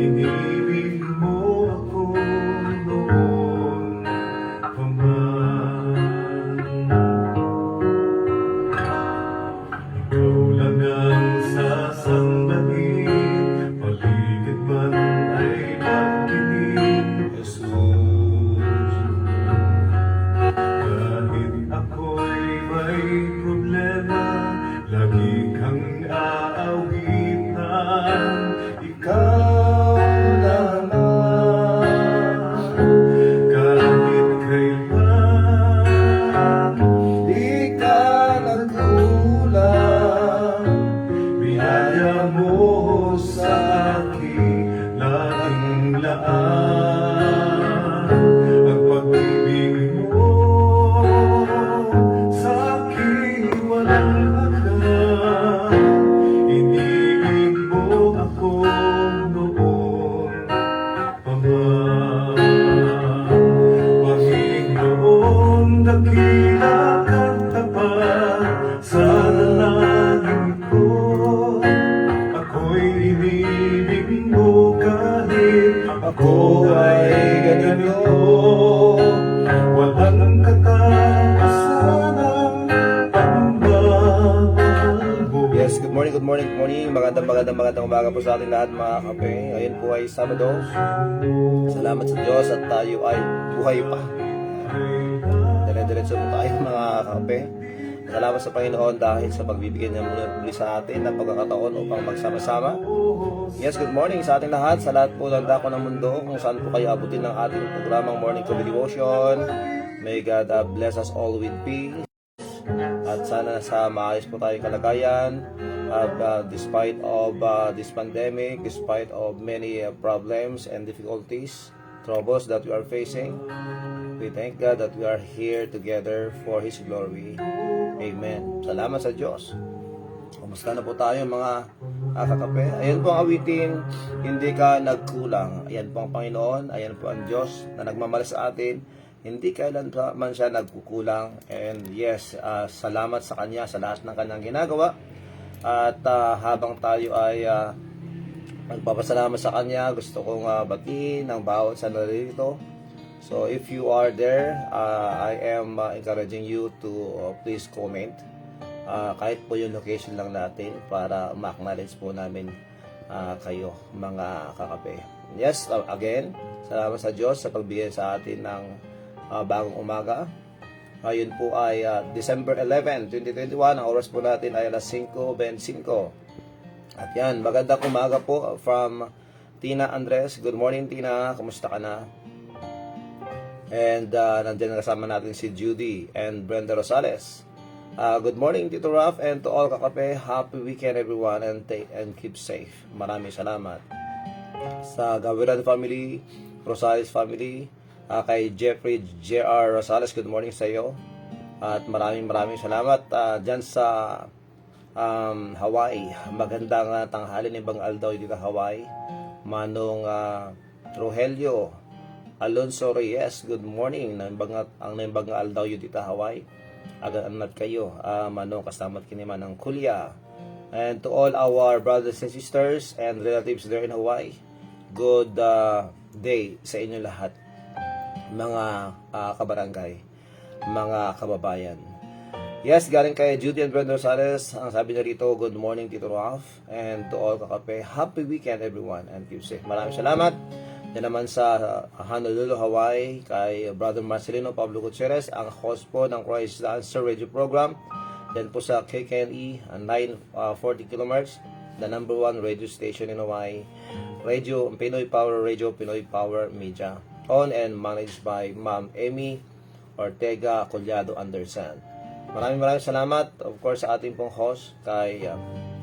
Inibig mo ako noon pa man. Ikaw lang ang sasambahin, paligid man ay pagkinig, Jesus. Kahit ako'y may problema, lagi kang aawitan. Ikaw naman, kahit kailan, di ka nagkulang. Biyaya mo sa akin laging laan. Ang pag-ibig mo sa akin walang hanggan. Inibig mo ako noon pa man. Panginoon, dakila kang tapat sa dalangin ko. Ako'y inibig mo kahit ako ay ganito. Walang katapusan ang pagmamahal mo. Yes, good morning. Magandang umaga po sa ating lahat mga kape. Ngayon po ay Sabado. Salamat sa Diyos at tayo ay buhay pa. Dire-diretso po tayo mga kape. Salamat sa Panginoon dahil sa pagbibigyan niya muli sa atin ng pagkakataon upang magsama-sama. Yes, good morning sa ating lahat, sa lahat po ng dako ng mundo, kung saan po kayo abutin ng ating programang Morning Coffee Devotion. May God bless us all with peace. At sana sa maayos po tayong kalagayan, despite of this pandemic, despite of many problems and difficulties, troubles that we are facing. We thank God that we are here together for His glory. Amen. Salamat sa Diyos. Kumusta na po tayo mga kakape? Ayan po ang awitin, hindi ka nagkulang. Ayan po ang Panginoon, ayan po ang Diyos na nagmamahal sa atin. Hindi kailan man siya nagkukulang. And yes, salamat sa Kanya sa lahat ng Kanyang ginagawa. At habang tayo ay magpapasalamat sa Kanya, gusto kong batiin ang bawat sandali dito. So if you are there, I am encouraging you to please comment. Kahit po yung location lang natin para ma-acknowledge po namin kayo mga kakape. Yes, again, salamat sa Diyos sa pagbigay sa atin ng bagong umaga. Ngayon po ay December 11, 2021. Ang oras po natin ay alas 5:25. At yan, magandang umaga po from Tina Andres. Good morning Tina, kumusta ka na? And nandiyan kasama natin si Judy and Brenda Rosales. Good morning Tito Raf and to all kakape. Happy weekend everyone and keep safe. Maraming salamat. Sa Gawiran family, Rosales family, kay Jeffrey J.R. Rosales, good morning sa iyo. At maraming salamat dyan sa Hawaii. Magandang tanghali ni Bang Aldaw dito sa Hawaii. Manong Rogelio Alonso Reyes, good morning. Ang naimbang Aldaw dito sa Hawaii. Agan-anat kayo. Manong kastamat kiniman ng Kulya. And to all our brothers and sisters and relatives there in Hawaii, good day sa inyo lahat. Mga kabarangay, mga kababayan. Yes, galing kay Judy and Brenda Rosales. Ang sabi niya rito, good morning Tito Ralph and to all kakape, happy weekend everyone and keep safe. Maraming salamat. Yan naman sa Honolulu, Hawaii, kay Brother Marcelino Pablo Gutierrez, ang host po ng Christ the Answer Radio Program. Yan po sa KKNE 940 km, the number 1 radio station in Hawaii. Radio, Pinoy Power Radio, Pinoy Power Media. Owned and managed by Ma'am Amy Ortega Collado Anderson. Maraming salamat, of course, sa ating pong host, kay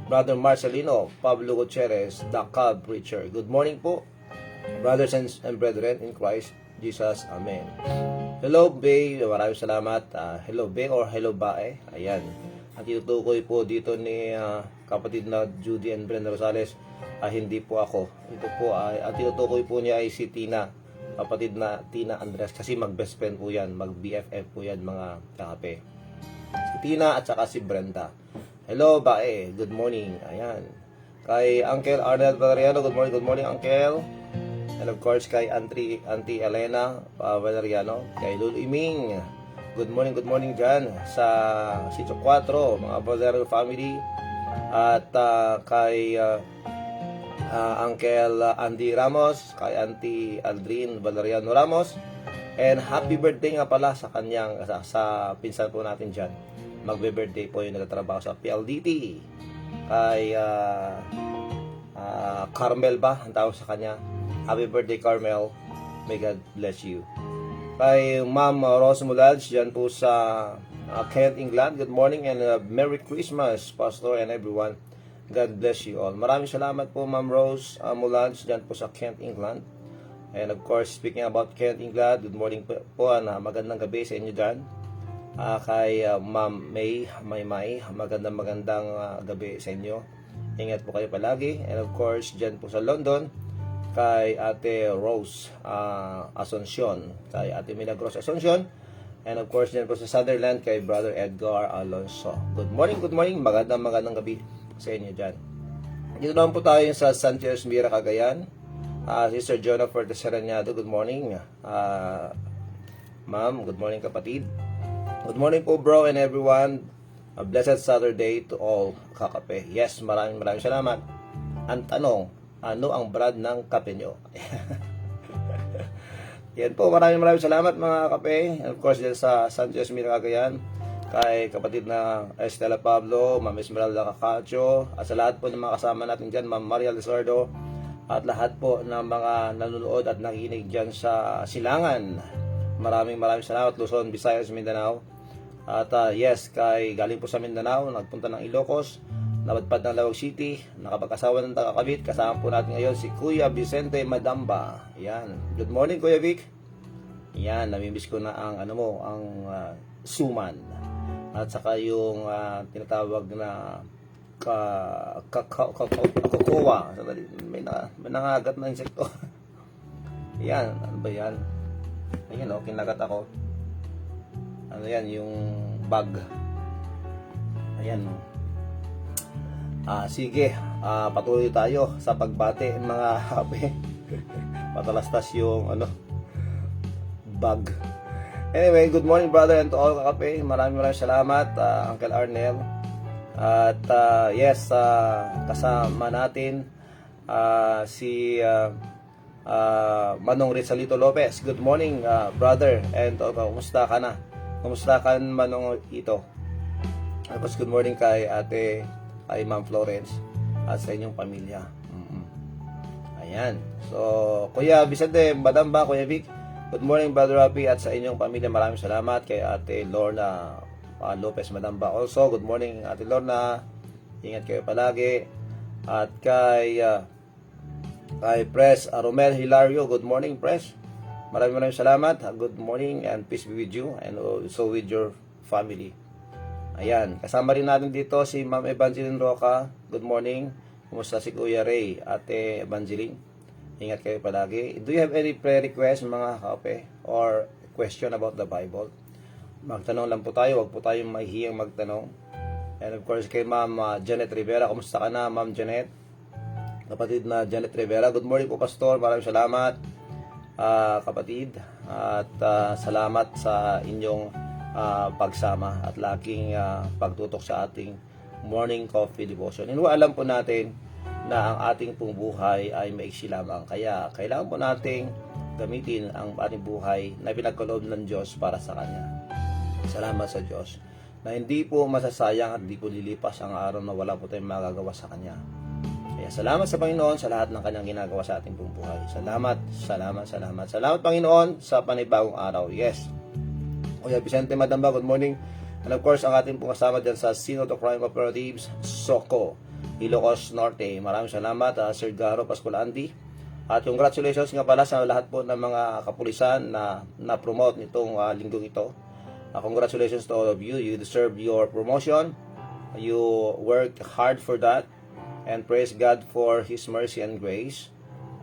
Brother Marcelino Pablo Gutierrez, the Cub Preacher. Good morning po, brothers and brethren in Christ Jesus. Amen. Hello, Bay. Maraming salamat. Hello, Bay or hello, Bae. Ayan. Ang tinutukoy po dito ni kapatid na Judy and Brenda Rosales, hindi po ako. Ito po, ang tinutukoy po niya ay si Tina, kapatid na Tina Andres, kasi mag-best friend po yan, mag-BFF po yan mga kakape. Si Tina at saka si Brenda. Hello, Bae. Good morning. Ayan. Kay Uncle Arnel Valeriano, good morning Uncle. And of course kay Auntie Elena Valeriano, kay Lulu Iming, good morning dyan sa Sitio 4, mga Valeriano family. At kay Uncle Andy Ramos, kay Auntie Aldrin Valeriano Ramos. And happy birthday nga pala sa kanyang, sa pinsan po natin dyan. Magbe-birthday po yung nagtatrabaho sa PLDT. Kay Carmel ba ang tawag sa kanya. Happy birthday Carmel, may God bless you. Kay Ma'am Rose Mulaj dyan po sa Kent, England, good morning and Merry Christmas Pastor and everyone. God bless you all. Maraming salamat po Ma'am Rose Mulaj dyan po sa Kent, England. And of course, speaking about Kent, England, good morning po, magandang gabi sa inyo dyan. Kay Ma'am May, magandang gabi sa inyo. Ingat po kayo palagi. And of course, dyan po sa London, kay Ate Rose Asuncion, kay Ate Milagros Asuncion. And of course, dyan po sa Sutherland, kay Brother Edgar Alonso. Good morning, magandang gabi sa inyo dyan. Dito naman po tayo sa Sanchez Mira, Cagayan. Sister Jonah for the Sereñado, good morning. Ma'am, good morning kapatid. Good morning po bro and everyone. A blessed Saturday to all kakape. Yes, maraming salamat. Ang tanong, ano ang brand ng kape nyo? Yan po, maraming salamat mga kape. And of course, dyan sa Sanchez Mira, Cagayan, kay kapatid na Estela Pablo, Ma'am Esmeralda Cacacho, at sa lahat po ng mga kasama natin dyan, Ma'am Maria Lizardo, at lahat po ng mga nanonood at nakikinig dyan sa Silangan. Maraming salamat, Luzon, Visayas, Mindanao. At yes, kay galing po sa Mindanao, nagpunta ng Ilocos, napadpad ng Lawag City, nakapag-asawa ng taga-Kabit. Kasama po natin ngayon si Kuya Vicente Madamba. Yan. Good morning Kuya Vic. Yan, namimiss ko na ang ang suman. At saka yung tinatawag na kakowa. May nangagat na insekto. Yan, ano ba yan? Ayan o, kinagat ako. Ano yan, yung bug. Ayan o. Sige, patuloy tayo sa pagbati mga kape. Patalastas yung bug. Anyway, good morning brother and to all kakape. Maraming salamat Uncle Arnel. At yes, kasama natin si Manong Rizalito Lopez. Good morning brother and kumusta ka na? Kumusta ka Manong ito? Tapos good morning kay ate ay Ma'am Florence at sa inyong pamilya. Ayan. So, Kuya Vicente Madamba, Kuya Vic, good morning Brother Rapi at sa inyong pamilya. Maraming salamat kay Ate Lorna Lopez Madamba. Also, good morning Ate Lorna. Ingat kayo palagi. At kay Pres Romel Hilario, good morning Pres. Maraming salamat. Good morning and peace be with you and also with your family. Ayan, kasama rin natin dito si Ma'am Evangeline Roca. Good morning. Kumusta si Kuya Ray, Ate Evangeline? Ingat kayo palagi. Do you have any prayer request mga kape or question about the Bible? Magtanong lang po tayo, wag po tayong mahihiyang magtanong. And of course kay Ma'am Janet Rivera. Kumusta ka na Ma'am Janet? Kapatid na Janet Rivera. Good morning po Pastor. Maraming salamat kapatid. At salamat sa inyong pagsama at laking pagtutok sa ating morning coffee devotion. Alam po natin na ang ating pong buhay ay maiksi lamang. Kaya kailangan po nating gamitin ang ating buhay na pinagkaloob ng Diyos para sa Kanya. Salamat sa Diyos na hindi po masasayang at hindi po lilipas ang araw na wala po tayong magagawa sa Kanya. Kaya salamat sa Panginoon sa lahat ng Kanyang ginagawa sa ating pong buhay. Salamat Panginoon sa panibagong araw. Yes. Kuya Vicente Madamba, good morning. And of course, ang ating pong kasama dyan sa Synod of Crime Cooperatives, SOCO, Ilocos Norte. Maraming salamat, Sir Garo Pasculandi. At congratulations nga pala sa lahat po ng mga kapulisan na na-promote nitong linggong ito. Congratulations to all of you. You deserve your promotion. You worked hard for that. And praise God for His mercy and grace.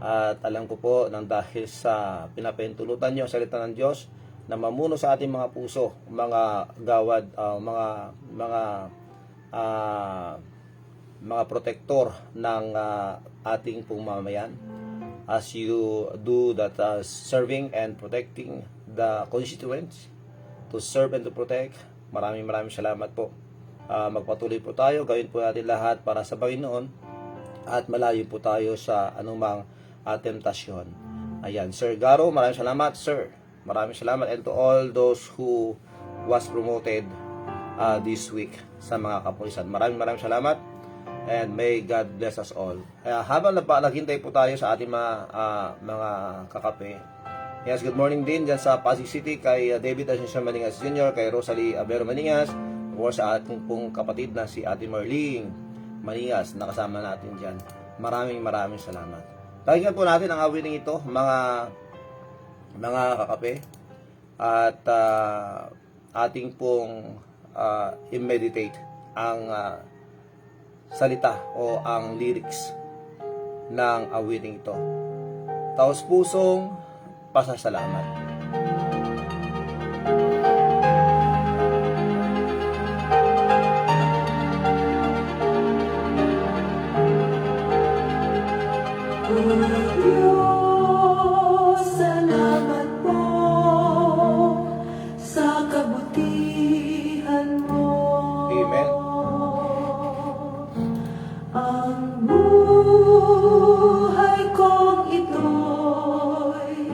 At alam ko po, nang dahil sa pinapahintulutan nyo ang salita ng Diyos, na mamuno sa ating mga puso, mga gawad, mga protektor ng ating pong mamamayan as you do that serving and protecting the constituents, to serve and to protect. Maraming salamat po. Magpatuloy po tayo, gawin po natin lahat para sa Panginoon at malayo po tayo sa anumang temptasyon. Ayan, Sir Garo, maraming salamat, sir. Maraming salamat, and to all those who was promoted this week sa mga kapulisan. Maraming salamat, and may God bless us all. Habang naghintay po tayo sa ating mga kakape, yes, good morning din dyan sa Pasig City kay David Ascension Maningas Jr., kay Rosalie Abero Maningas, o sa ating pong kapatid na si Ate Marlene Maningas, nakasama natin dyan. Maraming salamat. Pakinggan po natin ang awiting ito, mga kakape, at ating pong i-meditate ang salita o ang lyrics ng awiting ito. Taos pusong pasasalamat. Diyos, salamat po sa kabutihan mo. Amen. Ang buhay kong ito'y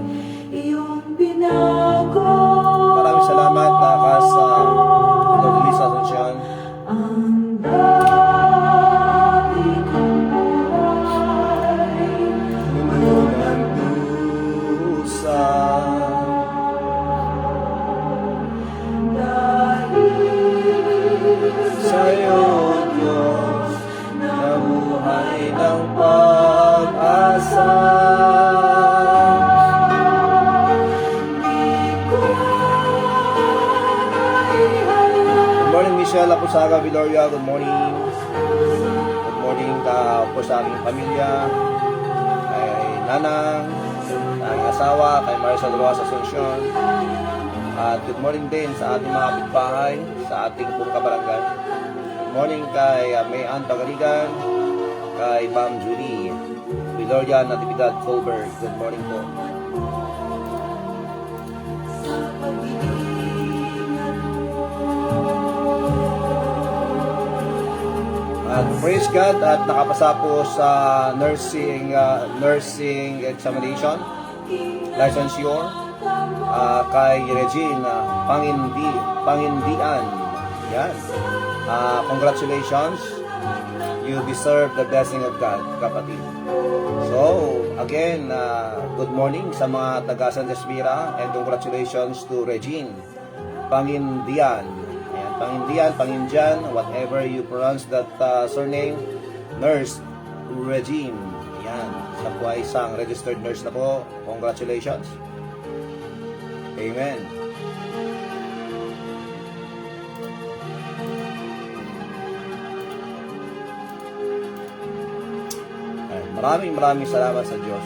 iyong binago. Maraming salamat, Nakas Lord Lisa Asuncion. Ang dami kong buhay Unang dusa, sa'yo, Diyos, nabuhay ng pag-asa. Good morning, Michelle Apusaga Viloria. Good morning. Good morning po sa aking pamilya, kay Nanang, aking asawa, kay Marisa Rojas Asuncion. At good morning din sa ating mga kapitbahay, sa ating pong kabarangay. Good morning kay May Ann Pagaligan, kay Ma'am Julie Viloria Natividad Colbert. Good morning po. At praise God, at nakapasa po sa nursing examination, licensure, kay Regine Pangindian. Yan. Congratulations. You deserve the blessing of God, kapatid. So, again, good morning sa mga taga San Desmira, and congratulations to Regine Pangindian. Ayan, Pangindian, whatever you pronounce that surname, Nurse Regine. Ayan, siya po ay isang registered nurse na po. Congratulations. Amen. Maraming salamat sa Diyos.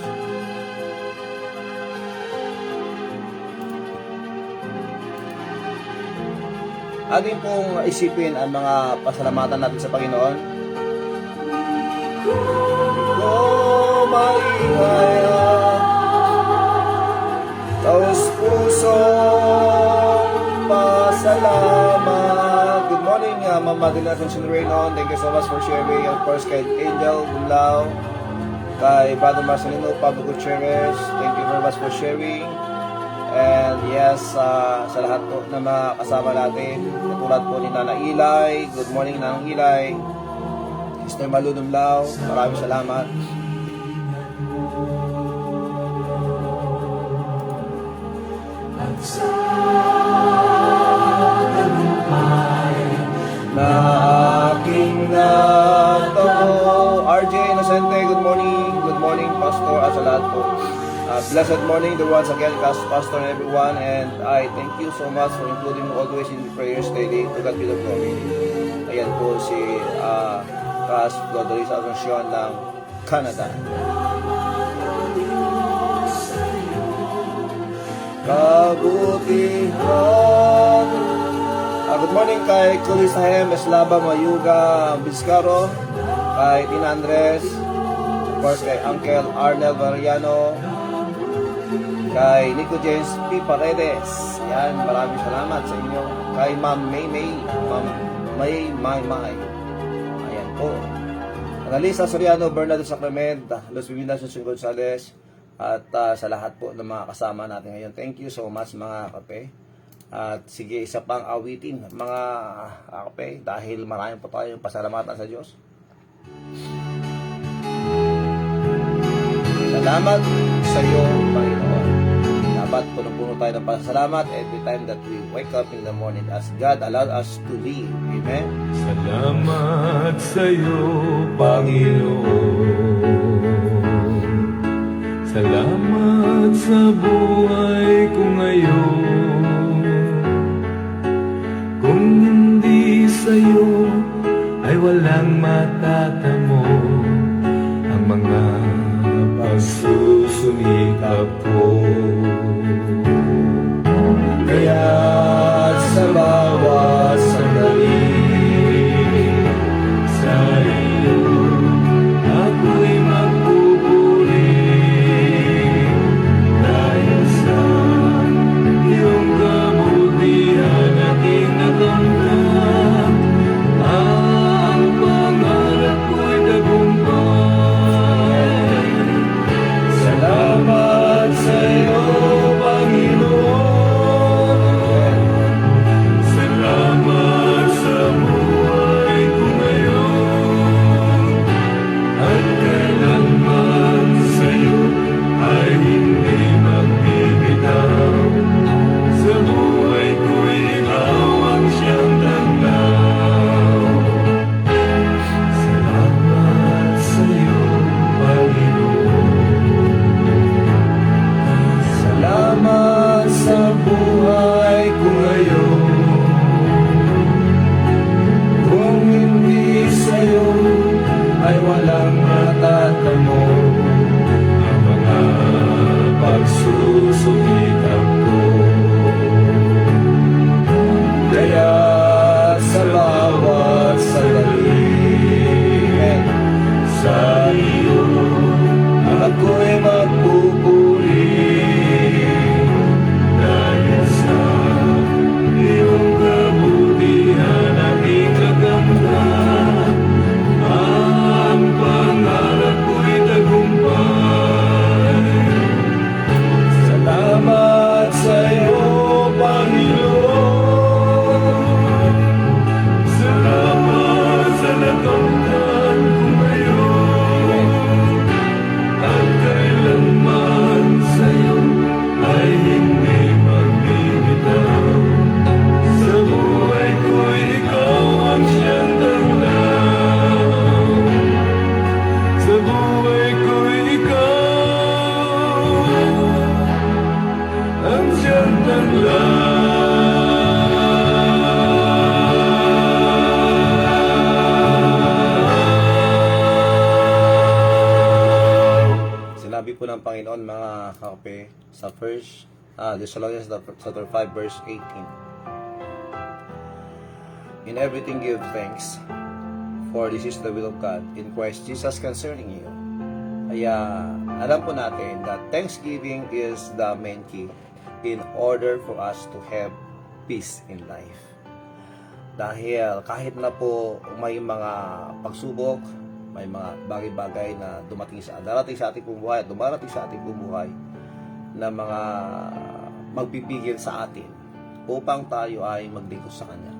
Ating pong isipin ang mga pasalamatan natin sa Panginoon. Ko maligaya, taos pusong pasalamat. Good morning, Ma'am Madeline Asuncion Reynon. Thank you so much for sharing. Of course, kay Angel Gumlao, kay Brother Marcelino Pablo Gutierrez, thank you very much for sharing. And yes, sa lahat po na mga kasama natin, katulad po ni Nana Ilay, good morning Nana Ilay, Mr. Malu Dumlao, maraming salamat. Na aking natamo, RJ Inocente, good morning Pastor, at sa lahat po. Blessed morning the once again, Pastor and everyone, and I thank you so much for including me always in the prayers daily. To God be the glory. Ayan po si Cas Flodorisa Asuncion ng Canada. Kabutihan. Good morning kay Kulisahem Eslava Mayuga Vizcaro, kay Tina Andres, of course kay Uncle Arnel Variano, kay Nico James P. Paredes. Yan, maraming salamat sa inyo. Kay Ma'am May May, Ma'am May. Ayan po. Analisa Soriano, Bernardo Sacramento, Los Bibinas, Susun Gonzales, at sa lahat po ng mga kasama natin ngayon. Thank you so much mga kape. At sige, isa pang awitin mga kape dahil marami po tayong pasalamatan sa Diyos. Salamat sa iyo, Panginoon. Dapat puno-puno tayo ng pasasalamat every time that we wake up in the morning as God allowed us to live. Amen? Salamat sa'yo, Panginoon. Salamat sa buhay ko ngayon. Kung hindi sa'yo, ay walang matatamo ang mga pagsusumikap ko. Kaya sa bawat sandali, Sa iyo ako'y magpupuri dahil sa iyong kabutihan aking nakamtan. Ang pangarap ko'y tagumpay. Salamat sa iyo, Panginoon. Salamat sa buhay ko ngayon. At kailanman sa iyo ay hindi magbibitaw. Sa buhay ko'y ikaw ang siyang tanglaw. Salamat sa iyo, Panginoon. salamat sa buhay ko ngayon. Kung hindi sa'yo, ay walang matatamo Ang mga pagsusumikap ko. kaya sa bawat sandali. Amen. Sa iyo Ako'y magpupuri dahil sa iyong kabutihan aking kakamtan. Ang pangarap ko'y tagumpay. salamat sa iyo, Panginoon. Salamat sa nakamtan ko ngayon. At kailanman sa iyo ay hindi magbibitaw. Sa buhay ko'y ikaw ang siyang tanglaw. Sa buhay ko'y ikaw ang siyang tanglaw. Sinabi po ng Panginoon mga kape sa Thessalonians chapter 5 verse 18. In everything give thanks, for this is the will of God in Christ Jesus concerning you. Kaya alam po natin that thanksgiving is the main key in order for us to have peace in life. Dahil kahit na po may mga pagsubok, may mga bagay-bagay na darating sa ating buhay at dumarating sa ating buhay na mga magpipigil sa atin upang tayo ay maglingkod sa Kanya.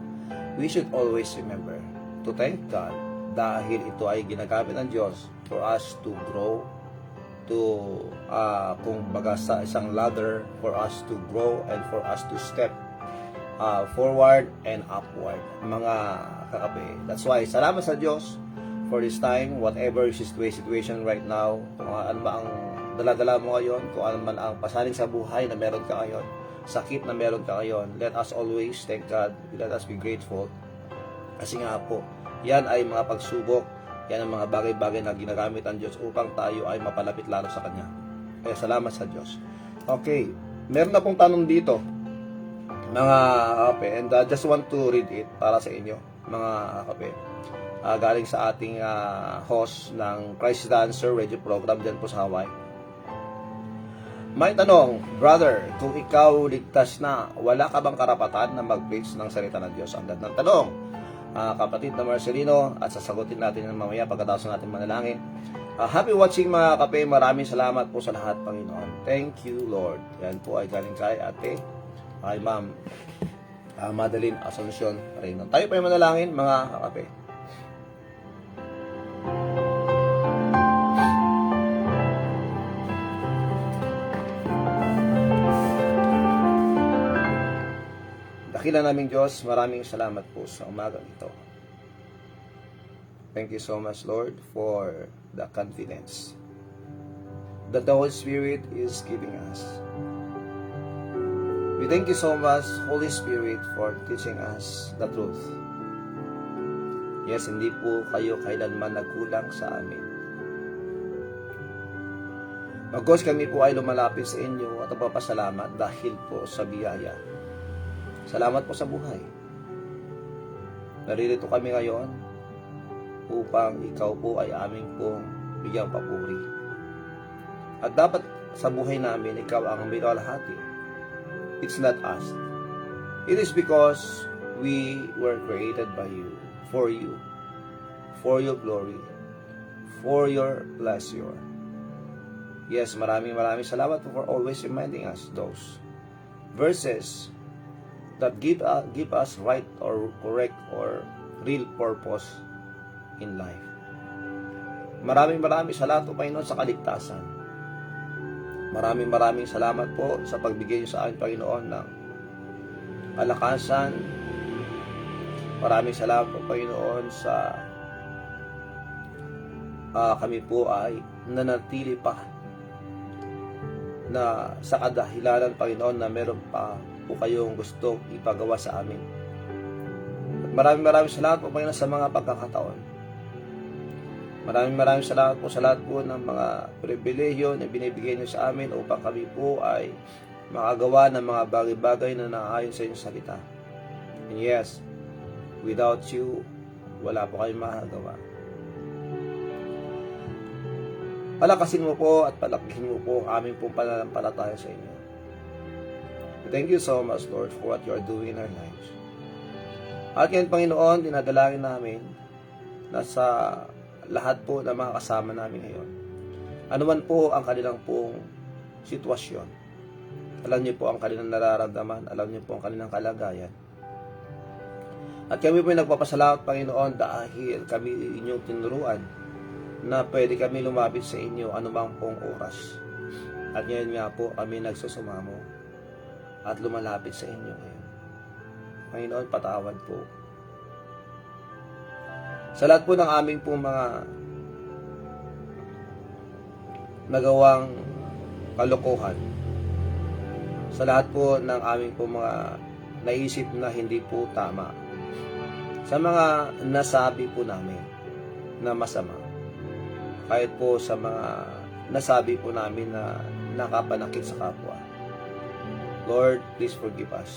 We should always remember to thank God dahil ito ay ginagamit ng Diyos for us to grow, to kung baga sa isang ladder, for us to grow and for us to step forward and upward, mga kakape. That's why, salamat sa Diyos for this time, whatever is situation right now, kung ano ba ang dala-dala mo ngayon, kung ano man ang pasanin sa buhay na meron ka ngayon, sakit na meron ka ngayon, let us always thank God, let us be grateful. Kasi nga po, yan ay mga pagsubok, yan ang mga bagay-bagay na ginagamit ang Diyos upang tayo ay mapalapit lalo sa Kanya. Kaya salamat sa Diyos. Okay, meron na pong tanong dito, mga kape, and just want to read it para sa inyo. mga kape. Galing sa ating host ng Christ the Answer radio program dyan po sa Hawaii. May tanong, brother, kung ikaw ligtas na, wala ka bang karapatan na mag-preach ng salita ng Diyos? Ang ganda ng tanong, kapatid na Marcelino, at sasagutin natin yan mamaya pagkatapos natin manalangin. Happy watching mga kape, maraming salamat po sa lahat, Panginoon. Thank you, Lord. Yan po ay galing kay ate, kay ma'am Madeline Asuncion Reynon. Tayo pa yung manalangin mga kape. Dakila naming Diyos, maraming salamat po sa umagang ito. Thank you so much, Lord, for the confidence that the Holy Spirit is giving us. We thank you so much, Holy Spirit, for teaching us the truth. Yes, hindi po kayo kailanman nagkulang sa amin. Magkos kami po ay lumalapit sa inyo at nagpapasalamat dahil po sa biyaya. Salamat po sa buhay. Naririto kami ngayon upang ikaw po ay aming pong bigyang papuri. At dapat sa buhay namin, ikaw ang miralhati. It's not us. It is because we were created by you, for your glory, for your pleasure. Yes, maraming salamat for always reminding us those verses that give us right or correct or real purpose in life. Maraming salamat po, Panginoon, sa kaligtasan. Maraming salamat po sa pagbigay niyo sa akin, Panginoon, ng kalakasan. Maraming salamat po, Panginoon, sa kami po ay nanatili pa na sa kadahilanan, Panginoon, na meron pa po kayong gustong ipagawa sa amin. At maraming salamat po, Panginoon, sa mga pagkakataon. Maraming salamat po sa lahat po ng mga pribilehiyo na binibigay niyo sa amin upang kami po ay makagawa ng mga bagay-bagay na naayon sa inyong salita. And yes, without you, wala po kayong makagawa. Palakasin mo po at palakihin mo po ang aming pong pananampalataya sa inyo. Thank you so much, Lord, for what you are doing in our lives. At ngayon, Panginoon, dinadalangin namin na sa lahat po ng mga kasama namin ngayon, ano man po ang kanilang pong sitwasyon, alam niyo po ang kanilang nararamdaman, alam niyo po ang kanilang kalagayan. At kami po nagpapasalamat, Panginoon, dahil kami inyong tinuruan na pwede kami lumapit sa inyo anumang pong oras. At ngayon nga po kami nagsusumamo at lumalapit sa inyo ngayon. Panginoon, patawad po sa lahat po ng aming pong mga nagawang kalokohan, sa lahat po ng aming pong mga naisip na hindi po tama, sa mga nasabi po namin na masama, kahit po sa mga nasabi po namin na nakapanakit sa kapwa. Lord, please forgive us.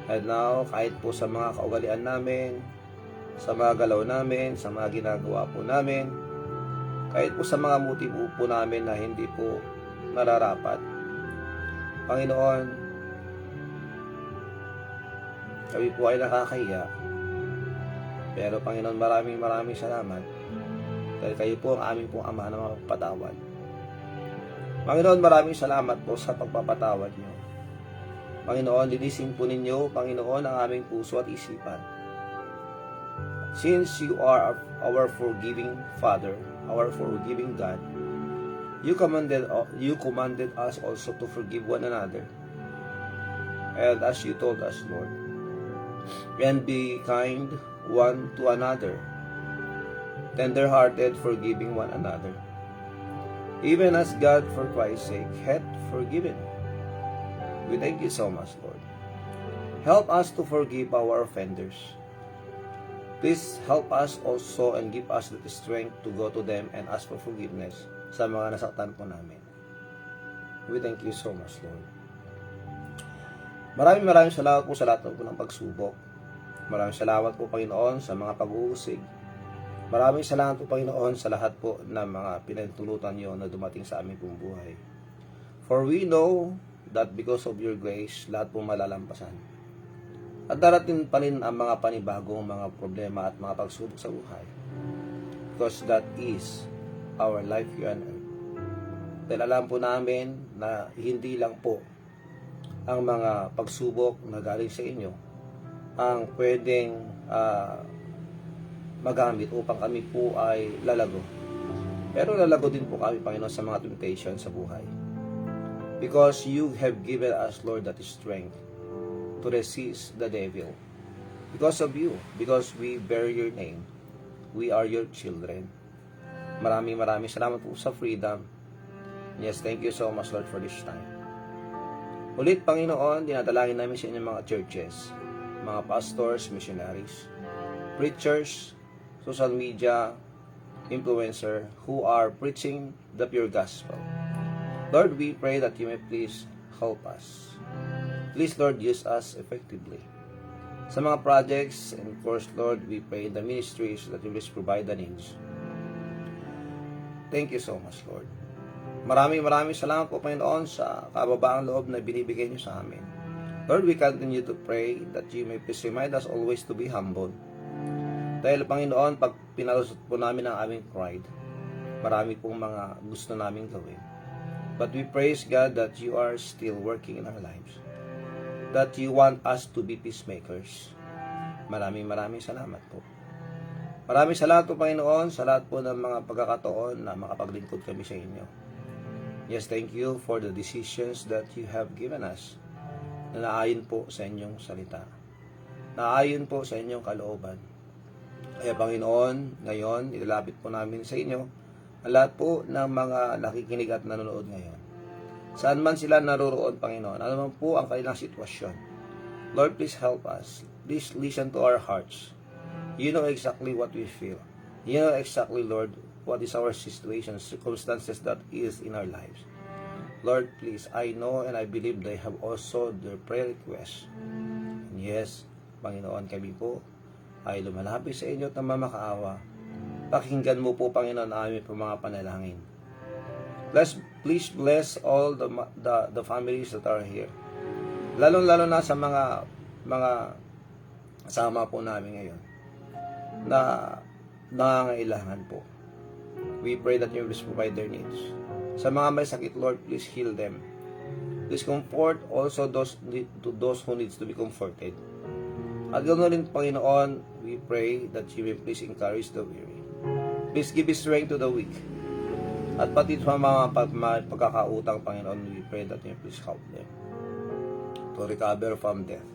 And now, kahit po sa mga kaugalian namin, sa mga galaw namin, sa mga ginagawa po namin, kahit po sa mga motibo po namin na hindi po nararapat, Panginoon, kami po ay nakakahiya. Pero Panginoon, maraming salamat dahil kayo po ang aming pong Ama na mapapatawad. Panginoon, maraming salamat po sa pagpapatawad niyo. Panginoon, linisin po ninyo, Panginoon, ang aming puso at isipan. Since you are our forgiving Father, our forgiving God, you commanded us also to forgive one another. And as you told us, Lord, and be kind one to another, tender-hearted, forgiving one another, even as God, for Christ's sake, hath forgiven. We thank you so much, Lord. Help us to forgive our offenders. Please help us also and give us the strength to go to them and ask for forgiveness sa mga nasaktan po namin. We thank you so much, Lord. Maraming salamat po sa lahat po ng pagsubok. Maraming salamat po, Panginoon, sa mga pag-uusig. Maraming salamat po, Panginoon, sa lahat po ng mga pinagtulutan niyo na dumating sa aming pong buhay. For we know that because of your grace, lahat po malalampasan. At darating pa rin ang mga panibagong mga problema at mga pagsubok sa buhay. Because that is our life here on earth. Dahil alam po namin na hindi lang po ang mga pagsubok na galing sa inyo ang pwedeng magamit upang kami po ay lalago. Pero lalago din po kami, Panginoon, sa mga temptation sa buhay. Because you have given us, Lord, that strength to resist the devil. Because of you, because we bear your name, we are your children. Maraming salamat po sa freedom. Yes, thank you so much, Lord, for this time. Ulit, Panginoon, dinadalangin namin sa inyong mga churches, mga pastors, missionaries, preachers, social media, influencer who are preaching the pure gospel. Lord, we pray that you may please help us. Please, Lord, use us effectively. Sa mga projects, and of course, Lord, we pray in the ministries that you will provide the needs. Thank you so much, Lord. Maraming salamat po, Panginoon, sa kababaang loob na binibigay niyo sa amin. Lord, we continue to pray that you may please remind us always to be humble. Dahil, Panginoon, pag pinalusot po namin ang aming pride, marami pong mga gusto namin gawin. But we praise God that you are still working in our lives. That you want us to be peacemakers. Maraming salamat po. Maraming salamat po, Panginoon, sa lahat po ng mga pagkakataon na makapaglingkod kami sa inyo. Yes, thank you for the decisions that you have given us na naayon po sa inyong salita. Naayon po sa inyong kalooban. Kaya, Panginoon, ngayon, ilalapit po namin sa inyo ang lahat po ng mga nakikinig at nanonood ngayon. Saan man sila naroroon, Panginoon, ano man po ang kanilang sitwasyon. Lord, please help us. Please listen to our hearts. You know exactly what we feel. You know exactly, Lord, what is our situation, circumstances that is in our lives. Lord, please, I know and I believe they have also their prayer requests. And yes, Panginoon, kami po ay lumalapit sa inyo at mamakaawa. Pakinggan mo po, Panginoon, aming po mga panalangin. Please bless all the families that are here. Lalo na sa mga kasama po namin ngayon na nangangailangan po. We pray that you will provide their needs. Sa mga may sakit, Lord, please heal them. Please comfort also those who needs to be comforted. At ganoon rin, Panginoon, we pray that you will please encourage the weary. Please give strength to the weak. At pati sa mga pagkakautang, Panginoon, we pray that you will please help them to recover from death.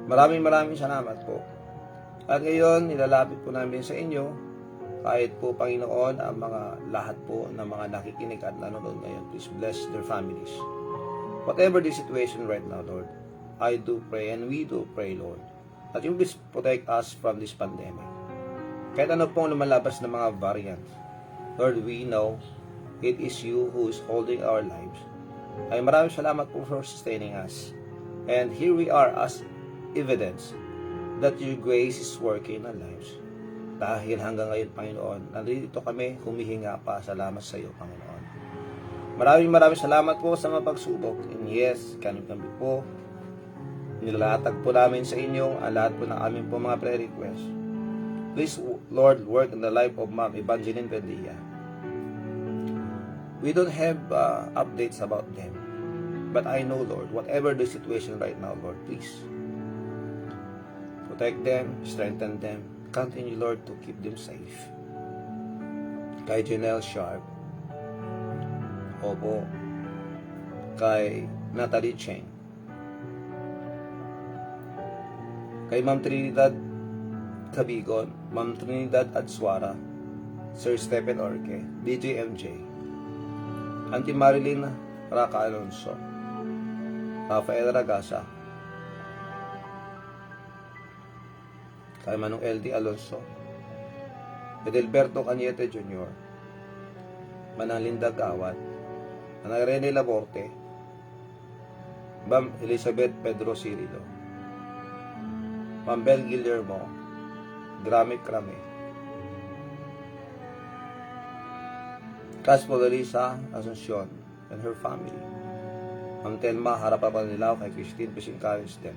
Maraming salamat po. At ngayon, nilalapit po namin sa inyo, kahit po, Panginoon, ang mga lahat po ng mga nakikinig at nanonood ngayon, please bless their families. Whatever the situation right now, Lord, I do pray and we do pray, Lord, that you please protect us from this pandemic. Kahit ano pong lumalabas ng mga variants, Lord, we know it is you who is holding our lives. Ay maraming salamat po for sustaining us. And here we are as evidence that your grace is working in our lives. Dahil hanggang ngayon, Panginoon, nandito kami, humihinga pa, salamat sa iyo, Panginoon. Maraming salamat po sa mga pagsubok. And yes, kami po, nilalatag po namin sa inyo ang lahat po ng aming po mga prayer requests. Please, Lord, work in the life of Ma'am Evangeline Pendia. We don't have updates about them. But I know, Lord, whatever the situation right now, Lord, please protect them, strengthen them. Continue, Lord, to keep them safe. Kay Janelle Sharp, opo, kay Natalie Cheng, kay Ma'am Trinidad Cabigon, Ma'am Trinidad Adswara, Sir Stephen Orque, DJ MJ, Auntie Marilyn Raca Alonso, Rafael Ragasa, kay Manong LD Alonso, Edelberto Cañete Jr., Manang Linda Gawat, Manang Rene Laborte, Ma'am Elizabeth Pedro Cirilo, Ma'am Bel Guillermo, Grame Crame, Cas Polarisa Asuncion and her family. Ma'am Telma Harapan Nilaw, kay Christine, please encourage them.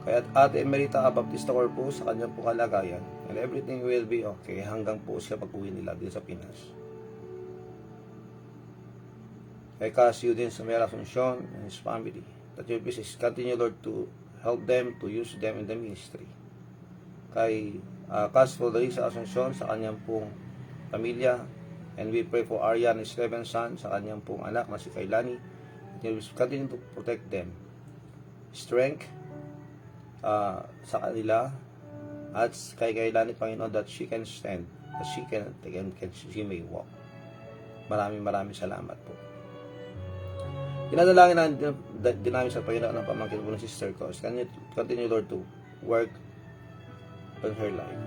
Kaya Ate Emerita Baptista Corpus, sa kanyang po kalagayan, and everything will be okay hanggang po siya pag-uwi nila dito sa Pinas. Kay Casio din sa Mera Asuncion and his family, that your please continue, Lord, to help them, to use them in the ministry. Kay Cas Polarisa Asuncion, sa kanyang pong pamilya, and we pray for Arya and his 7 sons, sa kanyang pong anak na si Kailani. You will continue to protect them. Strength sa kanila at kay Kailani, Panginoon, that she can stand, that she she may walk. Maraming salamat po. Dinadalangin din namin sa Panginoon ng pamangkin po ng sister ko. Continue, Lord, to work on her life.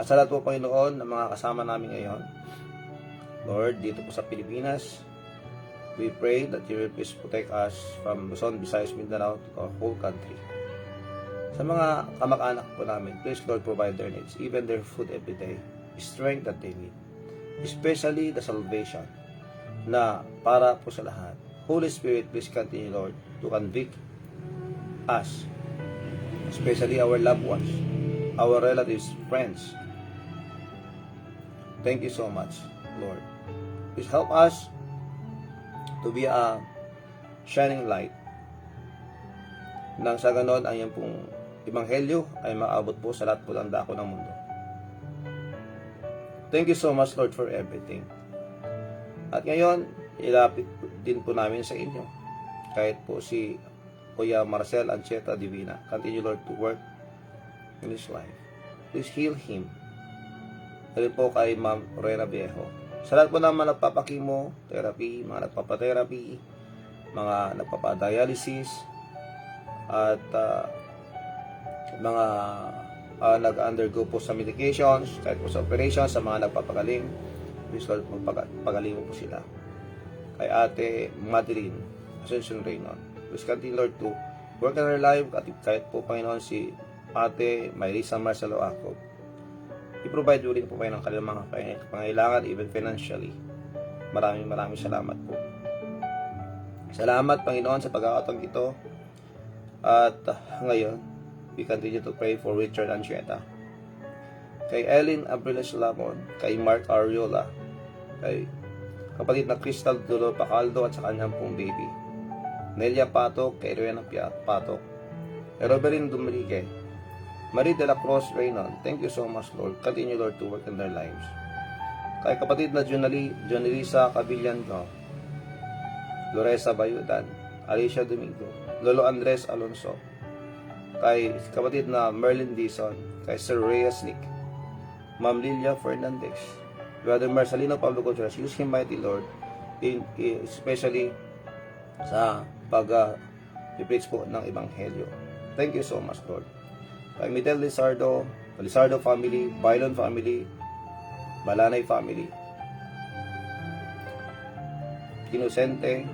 At sa lahat po, Panginoon, ng mga kasama namin ngayon, Lord, dito po sa Pilipinas, we pray that you will please protect us from Luzon, Visayas, Mindanao to our whole country. Sa mga kamag-anak po namin, please, Lord, provide their needs, even their food every day, strength that they need, especially the salvation na para po sa lahat. Holy Spirit, please continue, Lord, to convict us, especially our loved ones, our relatives, friends. Thank you so much, Lord. Please help us to be a shining light nang sa ganon ang iyong pong Ebanghelyo ay maabot po sa lahat po ng dako ng mundo. Thank you so much, Lord, for everything. At ngayon, ilapit din po namin sa inyo. Kahit po si Kuya Marcel Ancheta Divina, continue, Lord, to work in his life. Please heal him. Dahil po kay Ma'am Rena Viejo. Sa lahat po naman nagpapakimo, therapy, mga nagpapatherapy, mga nagpapadialysis, at mga nag-undergo po sa medications, kahit po sa operations, sa mga nagpapagaling, please, Lord, magpagaling po sila. Kay Ate Madeline Ascension Reynon, please continue, Lord, to work in her life. At kahit po, Panginoon, si Ate Mayrisa Marcelo Acob, i-provide mo rin po kayo ng kanilang mga pangailangan, even financially. Maraming salamat po. Salamat, Panginoon, sa pagkakataong ito. At ngayon, we continue to pray for Richard Ancheta, kay Ellen Abriles Lamon, kay Mark Ariola, kay kapatid na Crystal Dulo Pacaldo at sa kanyang pong baby, Nelia Patok, kay Rowena Patok, kay Robelin Dumique, Marie de la Cruz Reynon. Thank you so much, Lord. Continue, Lord, to work in their lives. Kay kapatid na Jonelisa Cavillanco, Loresa Bayudan, Alicia Domingo, Lolo Andres Alonso, kay kapatid na Merlin Dizon, kay Sir Reyes Nick, Ma'am Lilia Fernandez, Brother Marcelino Pablo Contreras. Use him, mighty Lord, especially sa pag-preach po ng Ebanghelyo. Thank you so much, Lord. Kay Midel Lizardo family, Bailon family, Balanay family, Inocente,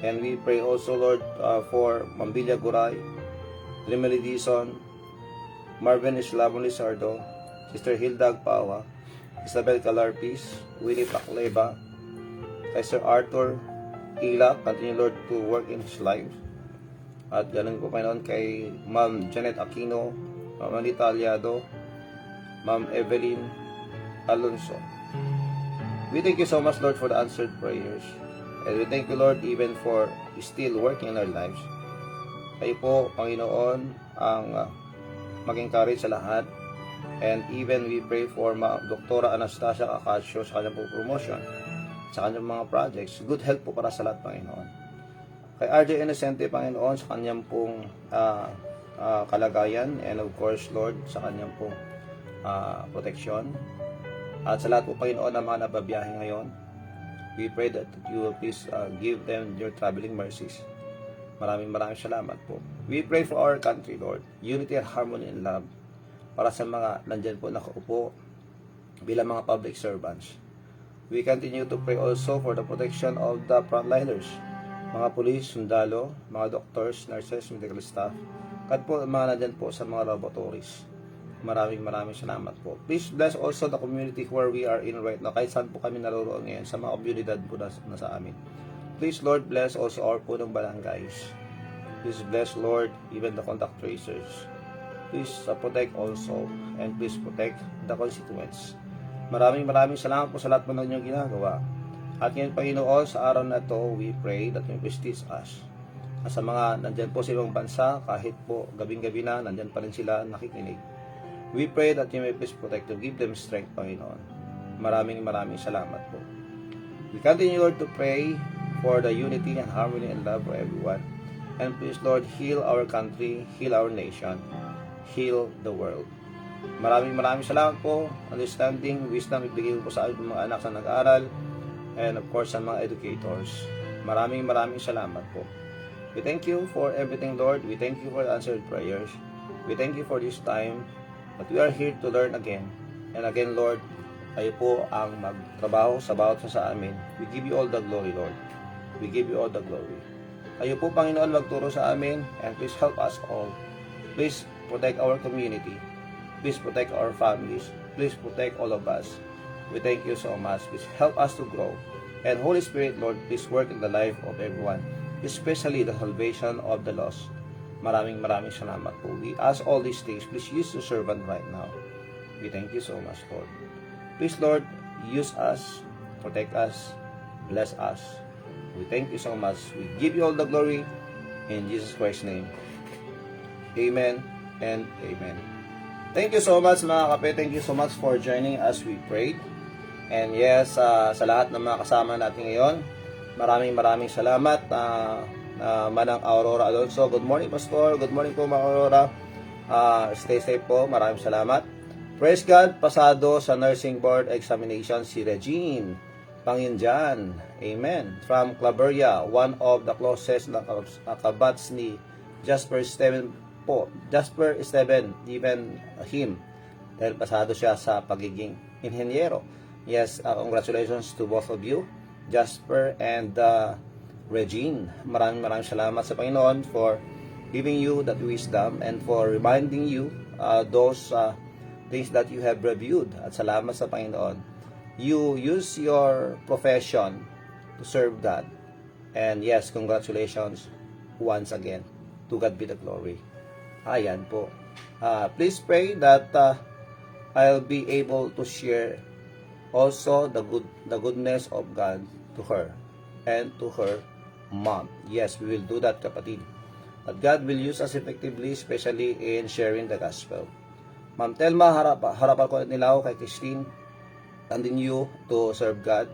and we pray also, Lord, for Mambilla Guray, Rimeli Dizon, Marvin Islamon Lizardo, Sister Hilda Agpawa, Isabel Calarpis, Winnie Pacleba, kay Sir Arthur Ila, continue, Lord, to work in his life. At ganun po, Panginoon, kay Ma'am Janet Aquino, Ma'am Anita Aliado, Ma'am Evelyn Alonso. We thank you so much, Lord, for the answered prayers. And we thank you, Lord, even for still working in our lives. Kayo po, Panginoon, ang maging courage sa lahat. And even we pray for Dr. Anastasia Acacio sa kanyang promotion, sa kanyang mga projects. Good health po para sa lahat, Panginoon. Kay RJ Innocente, Panginoon, sa kanyang pong kalagayan. And of course, Lord, sa kanyang pong protection. At sa lahat po, Panginoon, na mga nababiyahe ngayon, we pray that you will please give them your traveling mercies. Maraming salamat po. We pray for our country, Lord. Unity and harmony and love. Para sa mga nandyan po nakaupo bilang mga public servants. We continue to pray also for the protection of the frontliners. Mga police, sundalo, mga doctors, nurses, medical staff, Kat po mga nandyan po sa mga laboratories. Maraming salamat po. Please bless also the community where we are in right now. Kahit saan po kami naroroon ngayon, sa mga komunidad po na sa amin. Please Lord bless also our punong barangays. Please bless Lord even the contact tracers. Please protect also and please protect the constituents. Maraming salamat po sa lahat po ng inyong ginagawa. At ngayon Panginoon, sa araw na to, we pray that you please teach us. At sa mga nandyan po sa ibang bansa, kahit po gabing-gabi na, nandyan pa rin sila nakikinig. We pray that you may please protect them, give them strength, Panginoon. Maraming salamat po. We continue, Lord, to pray for the unity and harmony and love for everyone. And please, Lord, heal our country, heal our nation, heal the world. Maraming salamat po. Understanding, wisdom, ibigay po sa ating mga anak sa nag-aaral, and of course, sa mga educators. Maraming salamat po. We thank you for everything, Lord. We thank you for the answered prayers. We thank you for this time. But we are here to learn again. And again, Lord, kayo po ang magtrabaho sa bawat sa amin. We give you all the glory, Lord. We give you all the glory. Kayo po, Panginoon, magturo sa amin. And please help us all. Please protect our community. Please protect our families. Please protect all of us. We thank you so much. Please help us to grow. And Holy Spirit, Lord, please work in the life of everyone, especially the salvation of the lost. Maraming salamat po. We ask all these things. Please use the servant right now. We thank you so much, Lord. Please, Lord, use us, protect us, bless us. We thank you so much. We give you all the glory in Jesus Christ's name. Amen and amen. Thank you so much, mga kape. Thank you so much for joining us. We prayed. And yes, sa lahat ng mga kasama natin ngayon, maraming salamat. Manang Aurora Alonso, good morning Pastor, good morning po mga Aurora, stay safe po, maraming salamat. Praise God, pasado sa nursing board examination si Regine Panginjan, amen, from Claveria, one of the closest na kabats ni Jasper Esteban po, Jasper Esteban, even him, dahil pasado siya sa pagiging inhenyero. Yes, congratulations to both of you, Jasper and Regine. Maraming salamat sa Panginoon for giving you that wisdom and for reminding you those things that you have reviewed. At salamat sa Panginoon. You use your profession to serve God. And yes, congratulations once again. To God be the glory. Ayan po. Please pray that I'll be able to share also the goodness of God to her and to her mom. Yes, we will do that, kapatid. That God will use us effectively, especially in sharing the gospel. Ma'am Telma, harapan ko nila kay Christine, continue to serve God.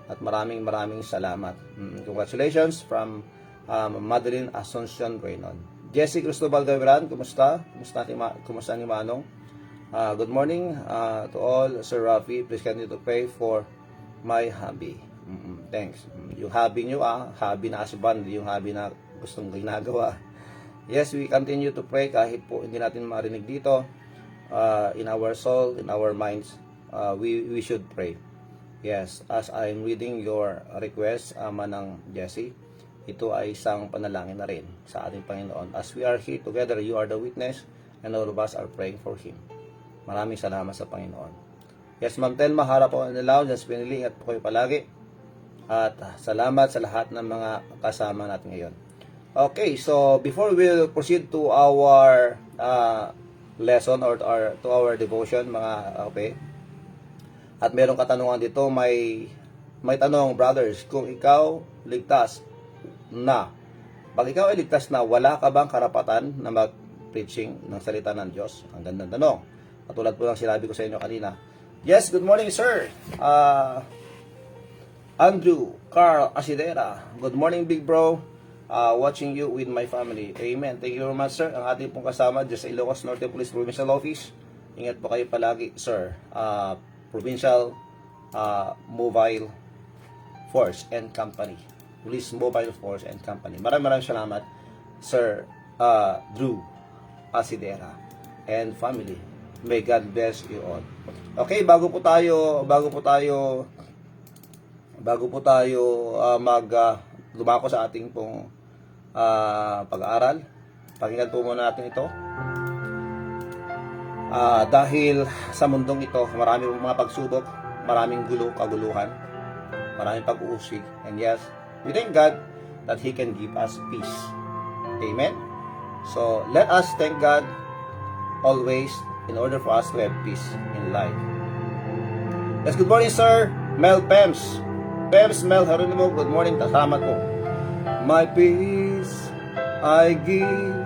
At maraming salamat. Congratulations from Madeline Asuncion Reynon. Jessie Cristobal Gaviran, kumusta? Kumusta ni Manong? Good morning to all. Sir Rafi, please continue to pray for my hubby. Thanks. Yung hobby nyo, hobby na husband, yung hobby na gustong ginagawa. Yes, we continue to pray kahit po hindi natin marinig dito. In our soul, in our minds, we should pray. Yes, as I'm reading your request, Manang Jessie, ito ay isang panalangin na rin sa ating Panginoon. As we are here together, you are the witness, and all of us are praying for Him. Maraming salamat sa Panginoon. Yes, Ma'am Telma, harap po nilaw, just pinili, ingat po kayo palagi. At salamat sa lahat ng mga kasama natin ngayon. Okay, so before we proceed to our lesson or to our devotion, mga kape, at merong katanungan dito, may tanong, brothers, kung ikaw ligtas na, pag ikaw ay ligtas na, wala ka bang karapatan na mag-preaching ng salita ng Diyos? Ang gandang tanong. Katulad po lang sinabi ko sa inyo kanina. Yes, good morning, sir. Andrew Carl Asidera, good morning, big bro. Watching you with my family. Amen. Thank you very much, sir. Ang ating pong kasama dyan sa Ilocos Norte Police Provincial Office. Ingat po kayo palagi, sir. Provincial Mobile Force and Company. Police Mobile Force and Company. Maraming salamat, Sir Drew Asidera and family. May God bless you all. Okay, bago po tayo lumako sa ating pong pag-aaral, Pakinggan po muna natin ito. Dahil sa mundong ito, marami pong mga pagsubok, maraming gulo, kaguluhan, maraming pag-uusig. And yes, we thank God that He can give us peace. Amen? So, let us thank God always in order for us to have peace in life. Yes, good morning, sir. Mel Pems. Pems Mel Heronimo, good morning. Salamat po. My peace I give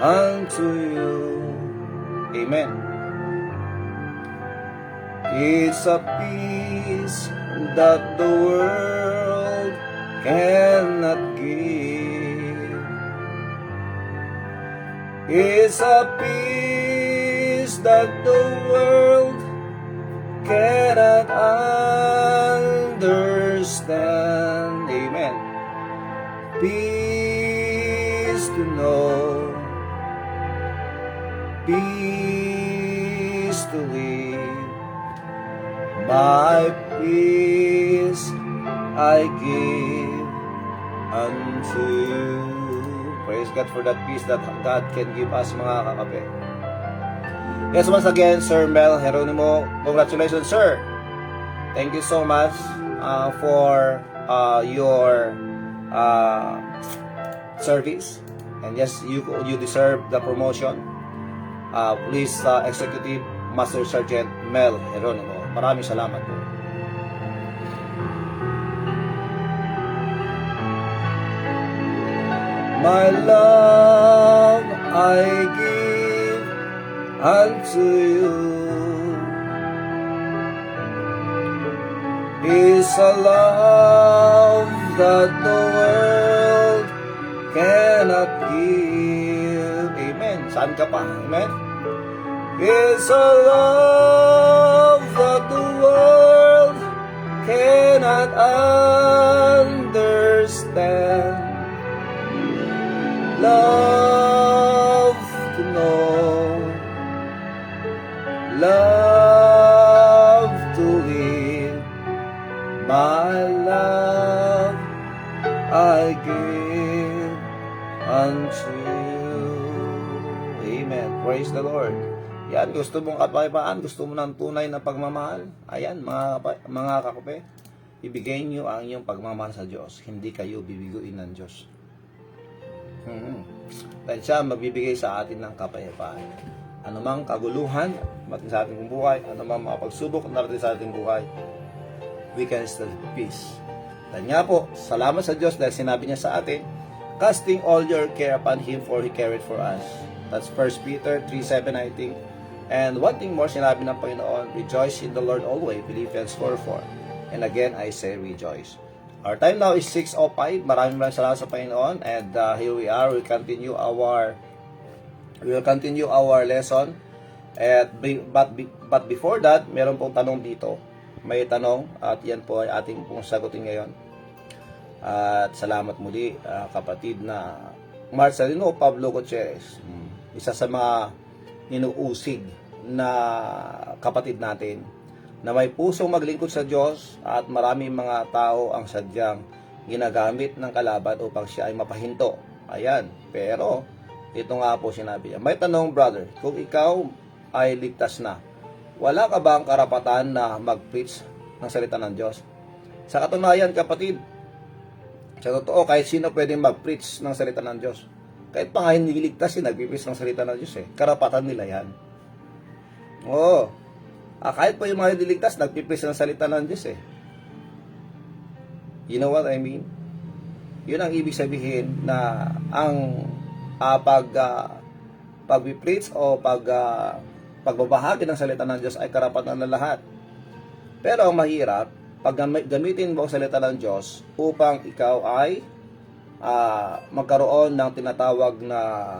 unto you. Amen. It's a peace that the world cannot give. It's a peace that the world cannot understand. Amen. Peace to know, peace to live. My peace I give unto you. Praise God for that peace that God can give us, mga kakape. Yes, once again, Sir Mel Heronimo, congratulations, sir. Thank you so much for your service. And yes, you deserve the promotion. Police Executive Master Sergeant Mel Heronimo. Maraming salamat po. My love I give unto you is a love that the world cannot give. Amen. Saan ka pa? Amen. It's a love that the world cannot understand. Love to know, love to live. My love I give unto you. Amen. Praise the Lord. Yan, gusto mong kapayapaan, gusto mo ng tunay na pagmamahal. Ayan, mga kakupe, ibigay niyo ang iyong pagmamahal sa Diyos. Hindi kayo bibiguin ng Diyos. Dahil siya magbibigay sa atin ng kapayapaan. Anumang kaguluhan sa ating buhay, anumang mga pagsubok na natin sa ating buhay, we can still have peace. Dahil nga po, salamat sa Diyos dahil sinabi niya sa atin, casting all your care upon Him for He carried for us. That's 1 Peter 3:7, I think. And one thing more, sinabi ng Panginoon, rejoice in the Lord always, Philippians 4:4. And again, I say rejoice. Our time now is 6:05. Maraming salamat sa Panginoon. And here we are. We will continue our lesson. But before that, meron pong tanong dito. May tanong at yan po ay ating pong sagutin ngayon. At salamat muli, kapatid na Marcelino Pablo Gutierrez. Isa sa mga ninuusig na kapatid natin na may pusong maglingkod sa Diyos at maraming mga tao ang sadyang ginagamit ng kalaban upang siya ay mapahinto. Ayan. Pero, ito nga po sinabi niya. May tanong, brother, kung ikaw ay ligtas na, wala ka ba ang karapatan na mag-preach ng salita ng Diyos? Sa katunayan, kapatid, sa totoo, kahit sino pwedeng mag-preach ng salita ng Diyos. Kahit pa nga hindi ligtas, nag-preach ng salita ng Diyos eh. Karapatan nila yan. Oo. Kahit pa yung mga hindi ligtas, nag-preach ng salita ng Diyos eh. You know what I mean? Yun ang ibig sabihin na ang pag-preach o pagbabahagi ng salita ng Diyos ay karapatan ng lahat. Pero ang mahirap, pag gamitin mo ang salita ng Diyos upang ikaw ay magkaroon ng tinatawag na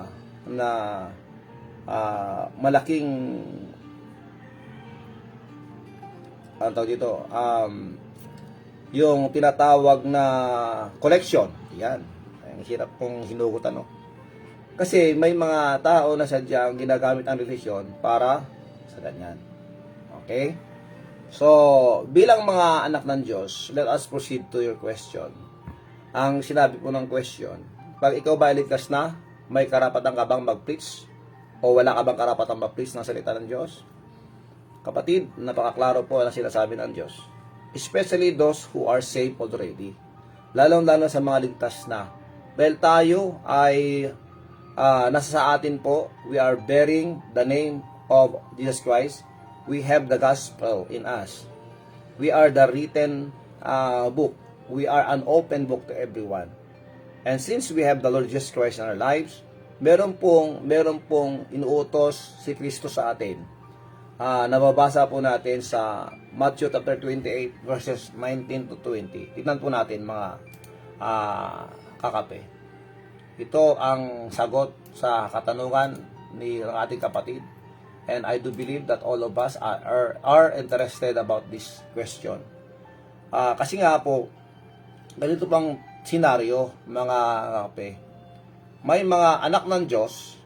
malaking yung tinatawag na collection. Yan. Ang hirap kong hinugutan, no? Kasi may mga tao na sadyang ginagamit ang relihiyon para sa ganyan. Okay? So, bilang mga anak ng Diyos, let us proceed to your question. Ang sinabi po ng question, pag ikaw ba ligtas na, may karapatan ka bang mag-preach? O wala ka bang karapatan mag-preach ng salita ng Diyos? Kapatid, napakaklaro po ang sinasabi ng Diyos. Especially those who are saved already. Lalong-lalo sa mga ligtas na. Dahil tayo ay nasa sa atin po, we are bearing the name of Jesus Christ. We have the gospel in us. We are the written book. We are an open book to everyone. And since we have the Lord Jesus Christ in our lives, meron pong inuutos si Kristo sa atin. Nababasa po natin sa Matthew chapter 28 verses 19 to 20. Tignan po natin mga kakape. Ito ang sagot sa katanungan ni ating kapatid. And I do believe that all of us are interested about this question. Kasi nga po, ganito pang senaryo, mga kakape. May mga anak ng Diyos,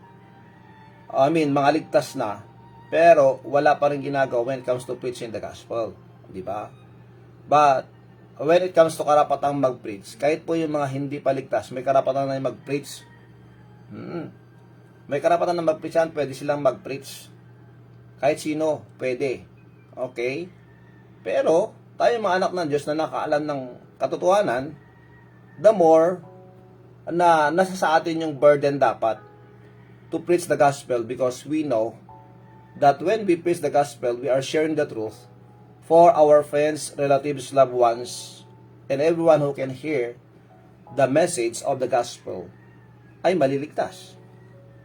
mga ligtas na, pero wala pa rin ginagawa when it comes to preaching the gospel. Di ba? But, when it comes to karapatang mag-preach, kahit po yung mga hindi pa ligtas, may karapatan na mag-preach. May karapatan na mag-preach yan, pwede silang mag-preach. Kahit sino, pwede. Okay? Pero, tayo mga anak ng Diyos na nakaalam ng katotohanan, the more na nasa sa atin yung burden dapat to preach the gospel, because we know that when we preach the gospel, we are sharing the truth for our friends, relatives, loved ones, and everyone who can hear the message of the gospel ay maliligtas.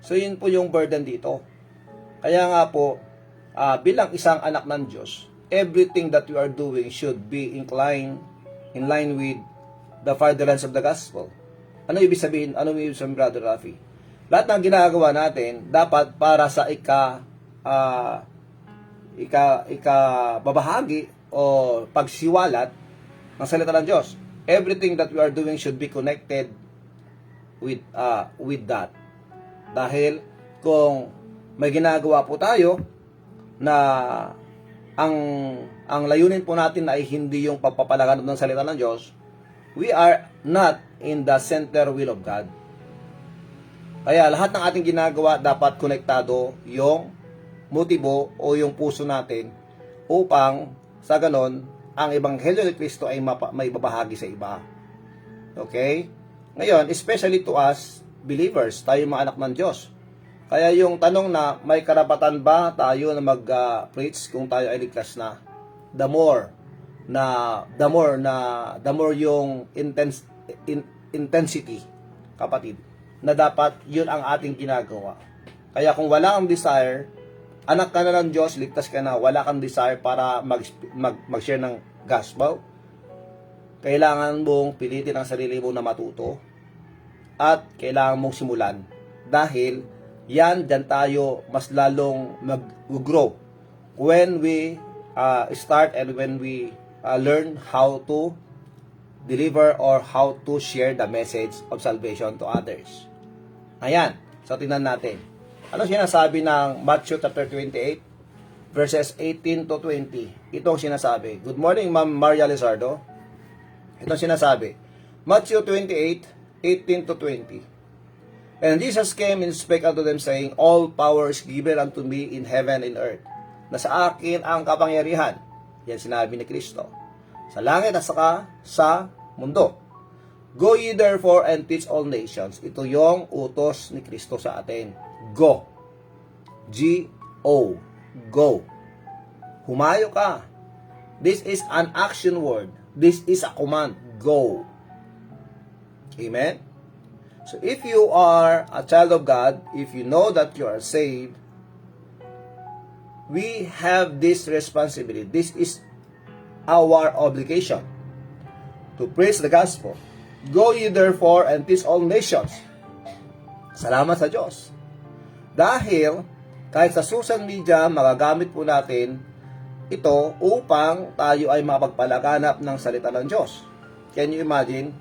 So yun po yung burden dito. Kaya nga po, bilang isang anak ng Diyos, everything that we are doing should be in line with the furtherance of the gospel. Ano ibig sabihin? Brother Rafi? Lahat ng ginagawa natin dapat para sa babahagi o pagsiwalat ng salita ng Diyos. Everything that we are doing should be connected with that. Dahil kung may ginagawa po tayo na ang layunin po natin ay hindi yung pagpapalaganap ng salita ng Diyos, we are not in the center will of God. Kaya lahat ng ating ginagawa dapat konektado yung motibo o yung puso natin upang sa ganon ang ebanghelyo ni Kristo ay may babahagi sa iba. Okay? Ngayon, especially to us believers, tayo mga anak ng Diyos. Kaya yung tanong na may karapatan ba tayo na mag-preach kung tayo ay ligtas na? The more yung intensity, kapatid, na dapat yun ang ating ginagawa. Kaya kung wala kang desire, anak ka na ng Diyos, ligtas ka na, wala kang desire para mag-share ng gospel, kailangan mong pilitin ang sarili mo na matuto at kailangan mong simulan. Dahil dyan tayo mas lalong mag-grow when we start and when we learn how to deliver or how to share the message of salvation to others. Ayan. So, tingnan natin. Ano sinasabi ng Matthew chapter 28, verses 18 to 20? Ito ang sinasabi. Good morning, Ma'am Maria Lizardo. Ito ang sinasabi. Matthew 28, 18 to 20. And Jesus came and spake unto them, saying, All power is given unto me in heaven and earth. Na sa akin ang kapangyarihan. Yan sinabi ni Kristo. Sa langit at saka sa mundo. Go ye therefore and teach all nations. Ito yung utos ni Kristo sa atin. Go. G-O. Go. Humayo ka. This is an action word. This is a command. Go. Amen? So if you are a child of God, if you know that you are saved, we have this responsibility. This is our obligation to preach the gospel. Go ye therefore and teach all nations. Salamat sa Diyos. Dahil kahit sa social media, magagamit po natin ito upang tayo ay mapagpalaganap ng salita ng Diyos. Can you imagine?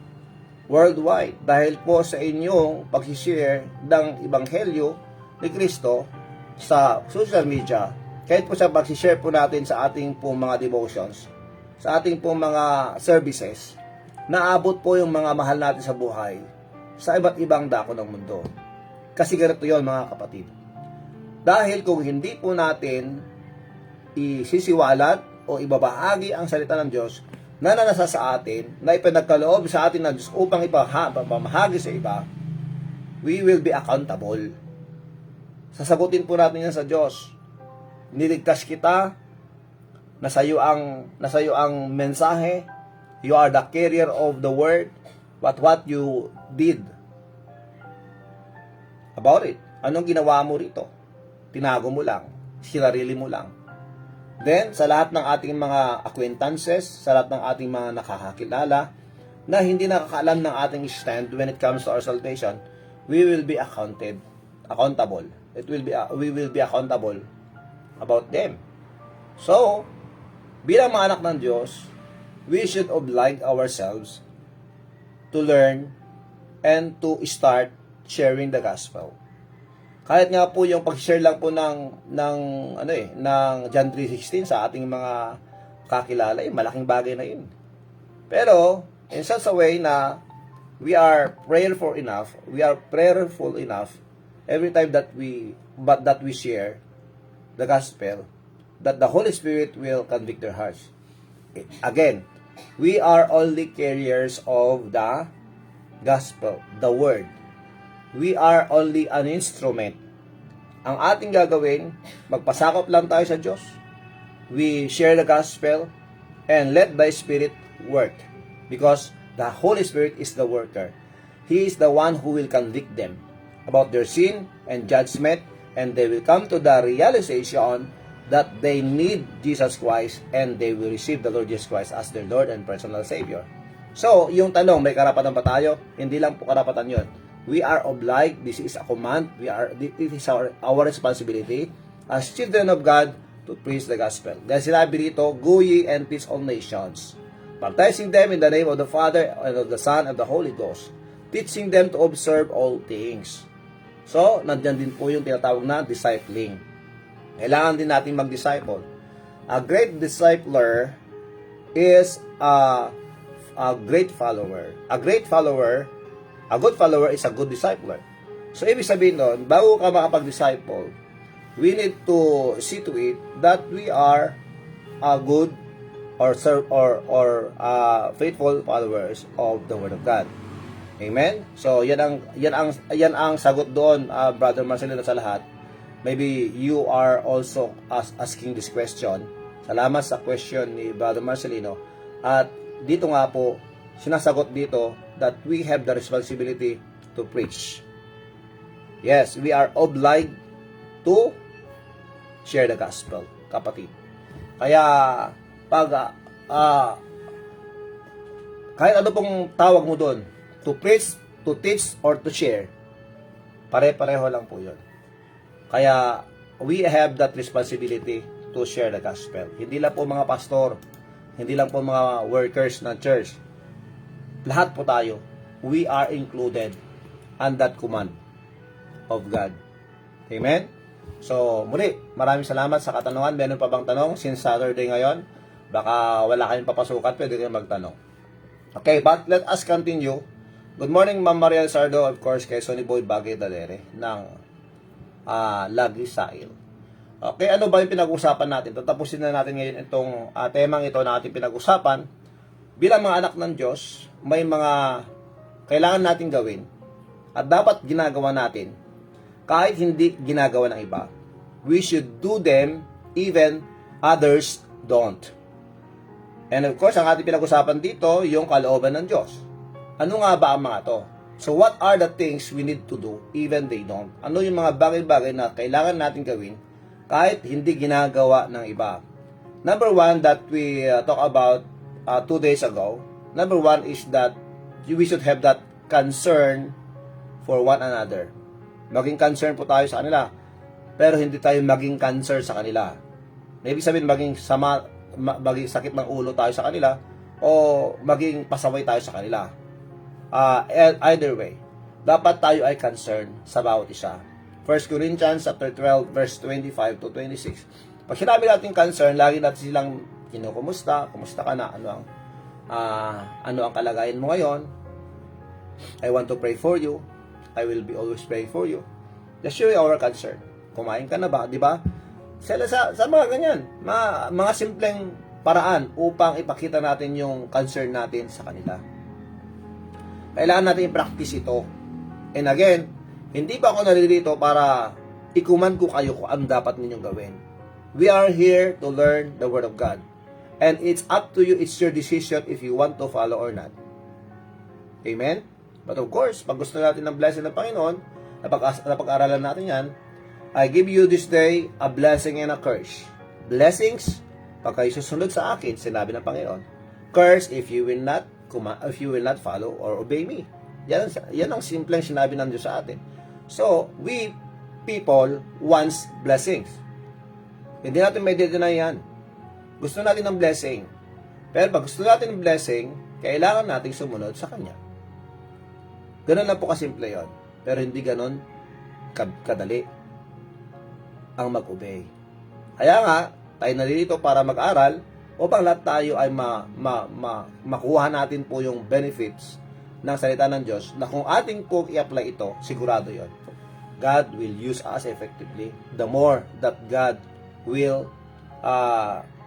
Worldwide. Dahil po sa inyong pag-share ng Ebanghelyo ni Kristo sa social media, kahit po sa pag-share po natin sa ating po mga devotions, sa ating po mga services, naabot po yung mga mahal natin sa buhay sa iba't ibang dako ng mundo. Kasi ganito yun mga kapatid. Dahil kung hindi po natin isisiwalat o ibabahagi ang salita ng Diyos na nanasa sa atin, na ipinagkaloob sa atin ng Diyos upang ipamahagi sa iba, we will be accountable. Sasagutin po natin yan sa Diyos. Niligtas kita, nasa iyo ang mensahe, you are the carrier of the word, but what you did about it? Anong ginawa mo rito? Tinago mo lang, sinarili mo lang. Then, sa lahat ng ating mga acquaintances, sa lahat ng ating mga nakakakilala, na hindi nakakaalam ng ating stand when it comes to our salvation, we will be accountable. We will be accountable about them. So, bilang mga anak ng Diyos, we should oblige ourselves to learn and to start sharing the gospel. Kahit nga po yung pag-share lang po ng John 3:16 sa ating mga kakilala, malaking bagay na yun. Pero in such a way na we are prayerful enough every time that we share the gospel, that the Holy Spirit will convict their hearts. Again, we are only carriers of the gospel, the word. We are only an instrument. Ang ating gagawin, magpasakop lang tayo sa Diyos. We share the gospel and let the Spirit work. Because the Holy Spirit is the worker. He is the one who will convict them about their sin and judgment, and they will come to the realization that they need Jesus Christ and they will receive the Lord Jesus Christ as their Lord and personal Savior. So, yung tanong, may karapatan ba tayo? Hindi lang po karapatan yun. We are obliged, this is a command, it is our responsibility as children of God to preach the gospel. Dahil sinabi dito, go ye and teach all nations, baptizing them in the name of the Father and of the Son and the Holy Ghost, teaching them to observe all things. So, nandyan din po yung tinatawag na discipling. Kailangan din natin mag-disciple. A great discipler is a great follower. A good follower is a good discipler. So, ibig sabihin nun, bago ka makapag-disciple, we need to see to it that we are a good or faithful followers of the Word of God. Amen? So, yan ang sagot doon, Brother Marcelino, sa lahat. Maybe you are also asking this question. Salamat sa question ni Brother Marcelino. At dito nga po, sinasagot dito that we have the responsibility to preach. Yes, we are obliged to share the gospel, kapatid. Kaya, kahit ano pong tawag mo doon, to preach, to teach, or to share, pare-pareho lang po yun. Kaya, we have that responsibility to share the gospel. Hindi lang po mga pastor, hindi lang po mga workers ng church. Lahat po tayo, we are included on that command of God. Amen? So, muli, maraming salamat sa katanungan. Meron pa bang tanong? Since Saturday ngayon, baka wala kayong papasukan, pwede kayong magtanong. Okay, but let us continue. Good morning, Ma'am Mariel Sardo, of course, kay Sonny Boy Bagay Dadere ng Lagisail. Okay, ano ba yung pinag-usapan natin? Tatapusin na natin ngayon itong temang ito na ating pinag-usapan. Bilang mga anak ng Diyos, may mga kailangan natin gawin at dapat ginagawa natin kahit hindi ginagawa ng iba. We should do them even others don't. And of course, ang ating pinag-usapan dito, yung kalooban ng Diyos. Ano nga ba ang mga to? So what are the things we need to do even they don't? Ano yung mga bagay-bagay na kailangan natin gawin kahit hindi ginagawa ng iba? Number one that we talk about 2 days ago, number one is that we should have that concern for one another. Maging concern po tayo sa kanila, pero hindi tayo maging concern sa kanila. Ibig sabihin, maging sakit ng ulo tayo sa kanila, o maging pasaway tayo sa kanila. Either way, dapat tayo ay concerned sa bawat isa. 1 Corinthians chapter 12, verse 25 to 26. Pag sinabi natin concern, lagi natin silang kinukumusta, kumusta ka na, ano ang kalagayan mo ngayon. I want to pray for you. I will be always praying for you. Just show our concern. Kumain ka na ba, di ba? Sa mga ganyan, mga simpleng paraan upang ipakita natin yung concern natin sa kanila. Kailangan natin i-practice ito. And again, hindi pa ako naririto para ikuman ko kayo kung ano dapat ninyong gawin. We are here to learn the Word of God. And it's up to you, it's your decision if you want to follow or not. Amen? But of course, pag gusto natin ng blessing ng Panginoon, napag-aralan natin yan, I give you this day a blessing and a curse. Blessings, pag kayo susunod sa akin, sinabi ng Panginoon. Curse if you will not follow or obey me. Yan ang simpleng sinabi ng Diyos sa atin. So, we people wants blessings. Hindi natin may deny yan. Gusto natin ng blessing. Pero pag gusto natin ng blessing, kailangan natin sumunod sa Kanya. Ganun lang po kasimple yon. Pero hindi ganun kadali ang mag-obey. Kaya nga, tayo narito para mag-aral upang lahat tayo ay makuha natin po yung benefits ng salita ng Diyos na kung ating po i-apply ito, sigurado yon. God will use us effectively. The more that God will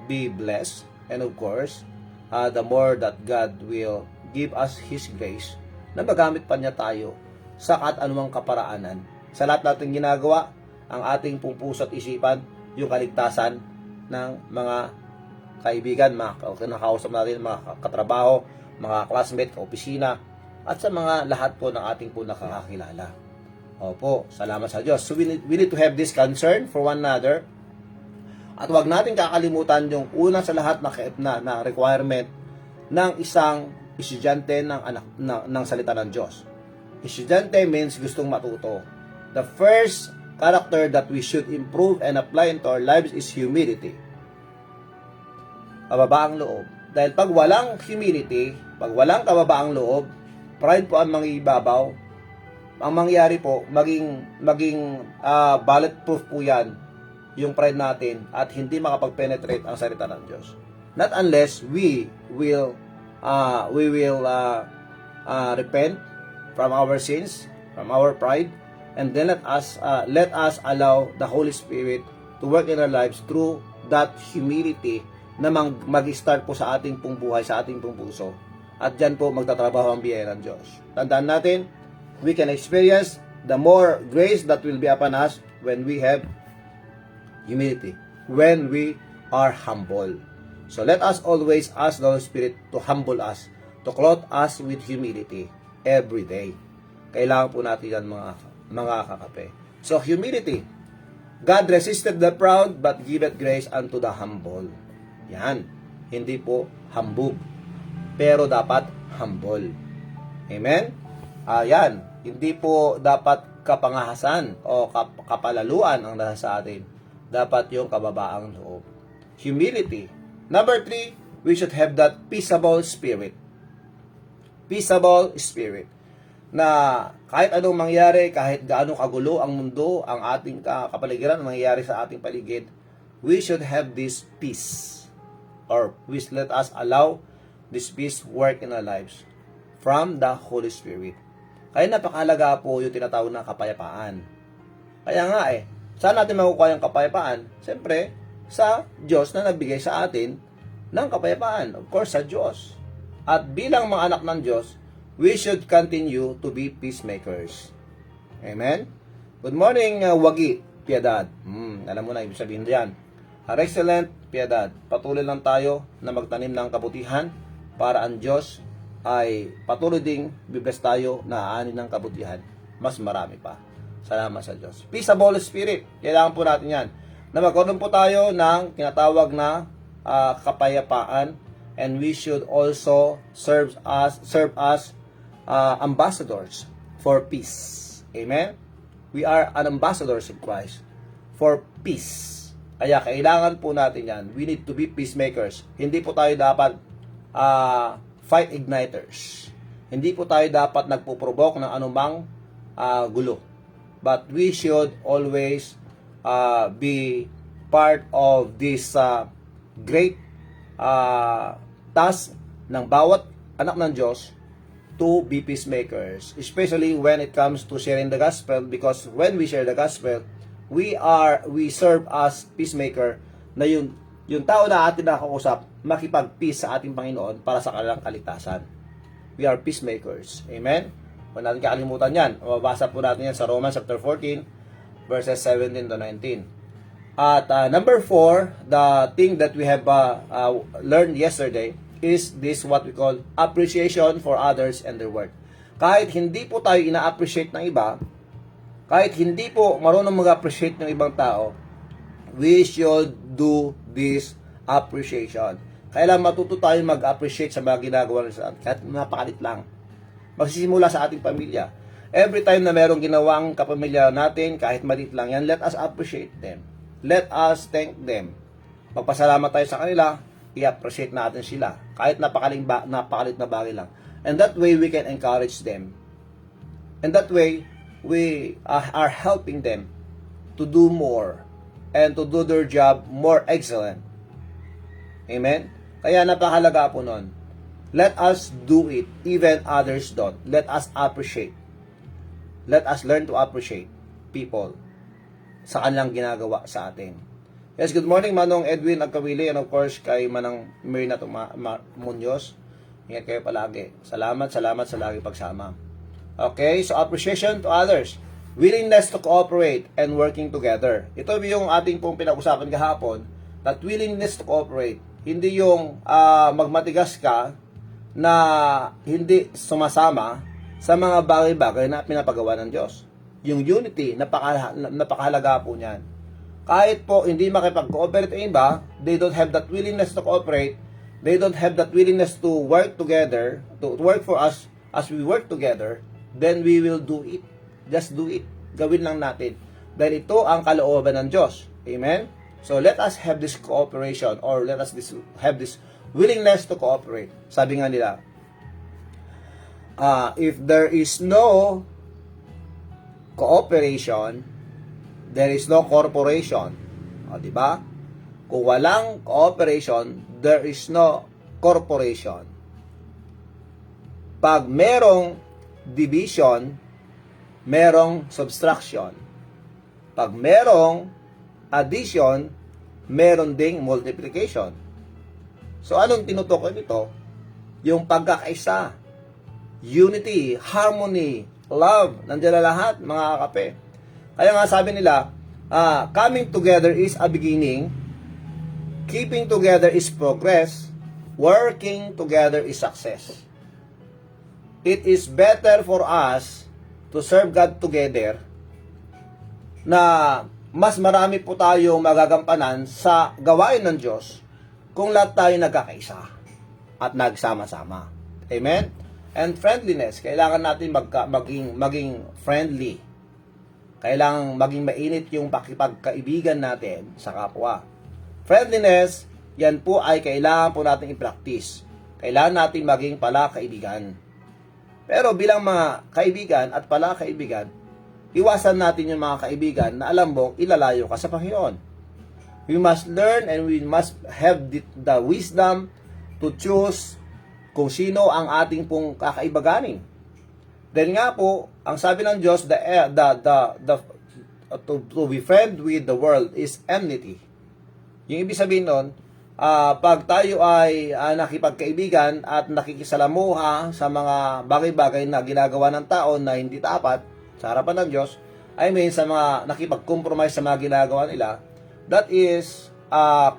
be blessed, and of course, the more that God will give us His grace na magamit pa niya tayo sa kahit anumang kaparaanan. Sa lahat natin ginagawa, ang ating pong puso at isipan, yung kaligtasan ng mga kaibigan, mga kinakausap natin, mga katrabaho, mga classmate, kaopisina, at sa mga lahat po ng ating po nakakakilala. Opo, salamat sa Diyos. So we need to have this concern for one another. At huwag natin kakalimutan yung una sa lahat na requirement ng isang estudyante ng salita ng Diyos. Estudyante means gustong matuto. The first character that we should improve and apply into our lives is humility. Kababaang loob. Dahil pag walang humility, pag walang kababaang loob, pride po ang mangibabaw, ang mangyari po, maging bulletproof po yan, yung pride natin, at hindi makapag-penetrate ang salita ng Diyos. Not unless we will repent from our sins, from our pride, and then let us allow the Holy Spirit to work in our lives through that humility na mag-start po sa ating pong buhay, sa ating pong puso. At dyan po magtatrabaho ang biyaya ng Diyos. Tandaan natin, we can experience the more grace that will be upon us when we have humility, when we are humble. So let us always ask the Holy Spirit to humble us, to clothe us with humility every day. Kailangan po natin yan mga kakape. So humility. God resisted the proud but giveth grace unto the humble. Yan. Hindi po hambog. Pero dapat humble. Amen? Yan. Hindi po dapat kapangahasan o kapalaluan ang nasa sa atin. Dapat yung kababaang loob. Humility. Number 3, we should have that peaceable spirit. Peaceable spirit. Na kahit anong mangyari, kahit gaano kagulo ang mundo, ang ating kapaligiran, mangyayari sa ating paligid, we should have this peace. Or let us allow this peace work in our lives from the Holy Spirit. Kaya napakahalaga po yung tinatawag na kapayapaan. Kaya nga saan natin makukuha yung kapayapaan? Siyempre, sa Diyos na nagbigay sa atin ng kapayapaan. Of course, sa Diyos. At bilang mga anak ng Diyos, we should continue to be peacemakers. Amen? Good morning, Wagi, Piedad. Alam mo na, ibig sabihin diyan. Our excellent Piedad. Patuloy lang tayo na magtanim ng kabutihan para ang Diyos ay patuloy ding bibless tayo na aanin ng kabutihan. Mas marami pa. Salamat sa Diyos. Peaceable spirit. Kailangan po natin yan. Na magkaroon po tayo ng kinatawag na kapayapaan, and we should also serve as ambassadors for peace. Amen? We are an ambassadors of Christ for peace. Kaya kailangan po natin yan. We need to be peacemakers. Hindi po tayo dapat fight igniters. Hindi po tayo dapat nagpo-provoke ng anumang gulo. But we should always be part of this great task ng bawat anak ng Diyos to be peacemakers, especially when it comes to sharing the gospel, because when we share the gospel, we serve as peacemaker, na yung tao na atin nakakausap makipag-peace sa ating Panginoon para sa kanilang kaligtasan. We are peacemakers. Amen? Huwag natin kakalimutan yan. Mababasa po natin yan sa Romans chapter 14 verses 17 to 19. At number 4, the thing that we have learned yesterday is this, what we call appreciation for others and their work. Kahit hindi po tayo ina-appreciate ng iba, kahit hindi po marunong mag-appreciate ng ibang tao, we should do this appreciation. Kailangan matuto tayo mag-appreciate sa mga ginagawa sa atin, kahit napakalit lang. Magsisimula sa ating pamilya. Every time na merong ginawang kapamilya natin, kahit maliit lang yan, let us appreciate them. Let us thank them. Magpasalamat tayo sa kanila, i-appreciate natin sila. Kahit napakalit na bagay lang. And that way, we can encourage them. And that way, we are helping them to do more and to do their job more excellent. Amen? Kaya napakahalaga po nun. Let us do it, even others don't. Let us appreciate. Let us learn to appreciate people sa kanilang ginagawa sa atin. Yes, good morning, Manong Edwin Agkawili, and of course, kay Manang Mirna Munoz. Ingat kayo palagi. Salamat sa lagi pagsama. Okay, so appreciation to others. Willingness to cooperate and working together. Ito yung ating pong pinag-usapan kahapon, that willingness to cooperate. Hindi yung magmatigas ka na hindi sumasama sa mga bagay-bagay na pinapagawa ng Diyos. Yung unity, napakahalaga po niyan. Kahit po hindi makipag-cooperate ang iba, they don't have that willingness to cooperate, they don't have that willingness to work together, to work for us as we work together, then we will do it. Just do it. Gawin lang natin. Dahil ito ang kalooban ng Diyos. Amen? So let us have this cooperation, or let us have this willingness to cooperate. Sabi nga nila, if there is no cooperation, there is no corporation. O, diba? Kung walang cooperation, there is no corporation. Pag merong division, merong subtraction. Pag merong addition, meron ding multiplication. So, anong tinutukoy nito? Yung pagkakaisa, unity, harmony, love, nandiyan na lahat, mga kape. Kaya nga sabi nila, coming together is a beginning, keeping together is progress, working together is success. It is better for us to serve God together, na mas marami po tayong magagampanan sa gawain ng Diyos kung lahat tayo nagkakaisa at nagsama-sama. Amen? And friendliness, kailangan natin maging friendly. Kailangan maging mainit yung pakipagkaibigan natin sa kapwa. Friendliness, yan po ay kailangan po natin i-practice. Kailangan natin maging palakaibigan. Pero bilang mga kaibigan at palakaibigan, iwasan natin yung mga kaibigan na alam mong ilalayo ka sa Panginoon. We must learn and we must have the wisdom to choose kung sino ang ating pong kakaibaganin. Dahil nga po, ang sabi ng Diyos, to be friend with the world is enmity. Yung ibig sabihin nun, pag tayo ay nakipagkaibigan at nakikisalamuha sa mga bagay-bagay na ginagawa ng tao na hindi tapat sa harapan ng Diyos, I mean sa mga nakipag-compromise sa mga ginagawa nila, that is,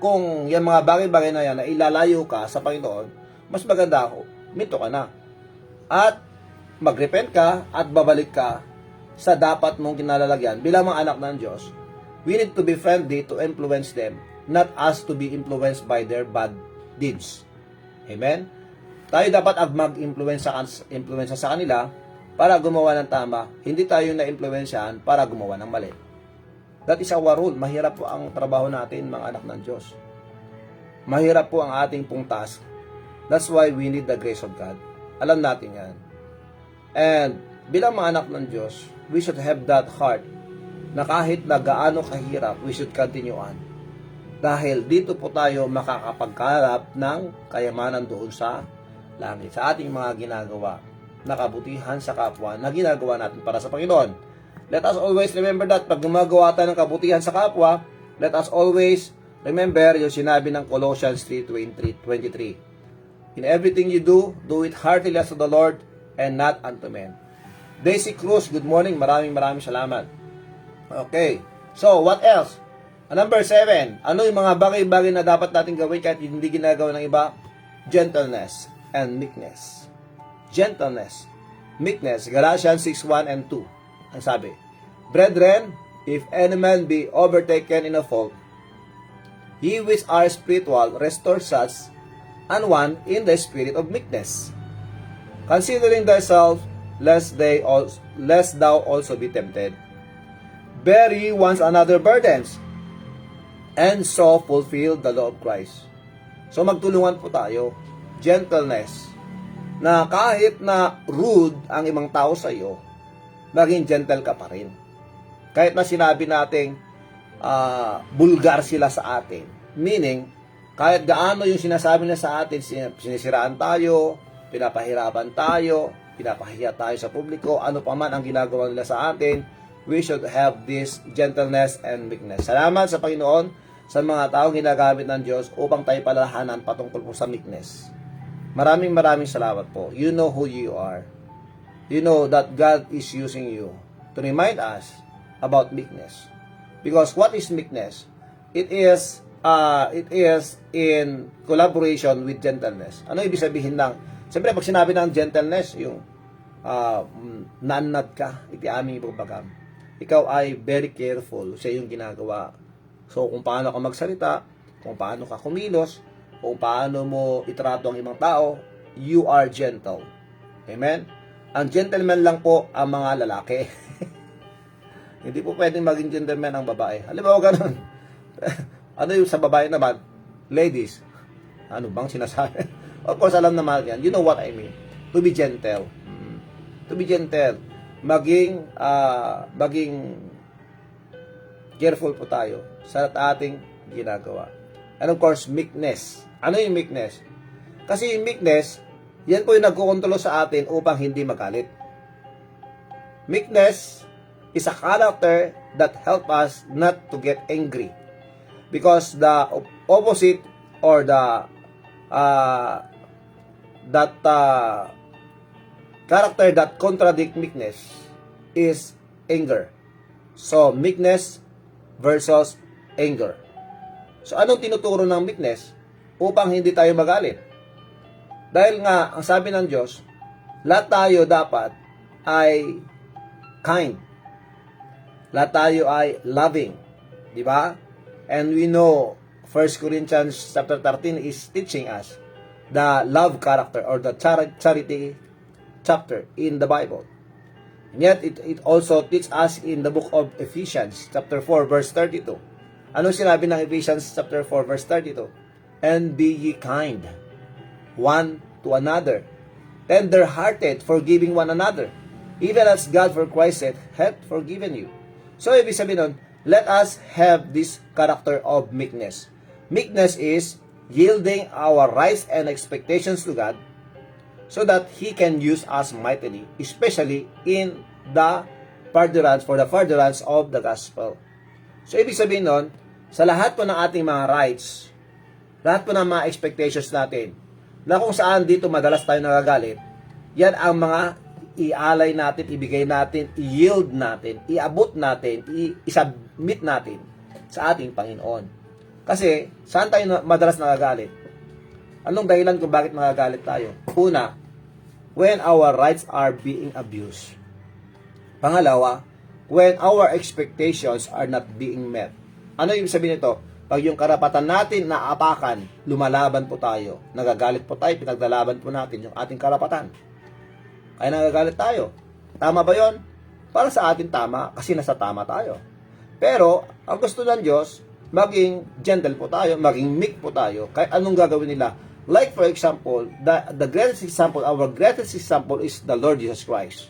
kung yung mga bagay-bagay na yan na ilalayo ka sa Panginoon, mas maganda ako, minto ka na. At mag-repent ka at babalik ka sa dapat mong kinalalagyan bilang mga anak ng Diyos. We need to be friendly to influence them, not us to be influenced by their bad deeds. Amen? Tayo dapat mag-influensya sa kanila para gumawa ng tama, hindi tayo na-influensyahan para gumawa ng mali. That is our rule. Mahirap po ang trabaho natin, mga anak ng Diyos. Mahirap po ang ating pong task. That's why we need the grace of God. Alam natin yan. And bilang mga anak ng Diyos, we should have that heart na kahit na gaano kahirap, we should continue on. Dahil dito po tayo makakapagkalap ng kayamanan doon sa langit, sa ating mga ginagawa. na kabutihan sa kapwa na ginagawa natin para sa Panginoon. Let us always remember that pag gumagawa tayo ng kabutihan sa kapwa, let us always remember yung sinabi ng Colossians 3:23. In everything you do, do it heartily as to the Lord and not unto men. Daisy Cruz, good morning. Maraming salamat. Okay. So, what else? Number 7. Ano yung mga bagay-bagay na dapat natin gawin kahit hindi ginagawa ng iba? Gentleness and meekness. Gentleness, meekness. Galatians 6:1 and 2. Ang sabi, Brethren, if any man be overtaken in a fault, ye which are spiritual, restore such an one in the spirit of meekness, considering thyself, lest thou also be tempted. Bear ye one another burdens, and so fulfill the law of Christ. So magtulungan po tayo. Gentleness. Na kahit na rude ang ibang tao sa iyo, maging gentle ka pa rin. Kahit na sinabi nating bulgar sila sa atin. Meaning, kahit gaano yung sinasabi na sa atin, sinisiraan tayo, pinapahirapan tayo, pinapahiya tayo sa publiko, ano pa man ang ginagawa nila sa atin, we should have this gentleness and meekness. Salamat sa Panginoon sa mga taong ginagamit ng Diyos upang tayo palalahanan patungkol po sa meekness. Maraming salamat po. You know who you are. You know that God is using you to remind us about meekness. Because what is meekness? It is in collaboration with gentleness. Ano ibig sabihin ng? Siyempre, pag sinabi ng gentleness, yung nanad ka, iti aming ibabagam. Ikaw ay very careful sa iyong ginagawa. So, kung paano ka magsalita, kung paano ka kumilos, kung paano mo itrato ang ibang tao, you are gentle. Amen? Ang gentleman lang po ang mga lalaki. Hindi po pwedeng maging gentleman ang babae. Halimbawa ganun. Ano yung sa babae naman? Ladies. Ano bang sinasabi? Of course, alam naman yan. You know what I mean. To be gentle. To be gentle. Maging careful po tayo sa ating ginagawa. And of course, meekness. Ano yung meekness? Kasi yung meekness, yan po yung nagkukontrol sa atin upang hindi magalit. Meekness is a character that help us not to get angry. Because the opposite or character that contradict meekness is anger. So, meekness versus anger. So, anong tinuturo ng meekness? Upang hindi tayo magalit. Dahil nga, ang sabi ng Diyos, lahat tayo dapat ay kind. Lahat tayo ay loving. Di ba? And we know, 1 Corinthians chapter 13 is teaching us the love character or the charity chapter in the Bible. And yet, it also teaches us in the book of Ephesians chapter 4 verse 32. Ano sinabi ng Ephesians chapter 4 verse 32? And be ye kind one to another, tender-hearted, forgiving one another, even as God for Christ's sake hath forgiven you. So, ibig sabihin nun, let us have this character of meekness. Meekness is yielding our rights and expectations to God so that He can use us mightily, especially in the furtherance of the gospel. So, ibig sabihin nun, sa lahat po ng ating mga rights, lahat po ng mga expectations natin, na kung saan dito madalas tayo nagagalit, yan ang mga ialay natin, ibigay natin, i-yield natin, iabot natin, i-submit natin sa ating Panginoon. Kasi, saan tayo madalas nagagalit? Anong dahilan kung bakit nagagalit tayo? Una, when our rights are being abused. Pangalawa, when our expectations are not being met. Ano yung sabihin nito? Pag yung karapatan natin na apakan, lumalaban po tayo. Nagagalit po tayo, pinaglalaban po natin yung ating karapatan. Kaya nagagalit tayo. Tama ba yon? Para sa atin tama, kasi nasa tama tayo. Pero, ang gusto ng Diyos, maging gentle po tayo, maging meek po tayo. Kaya anong gagawin nila? Like for example, the greatest example, our greatest example is the Lord Jesus Christ.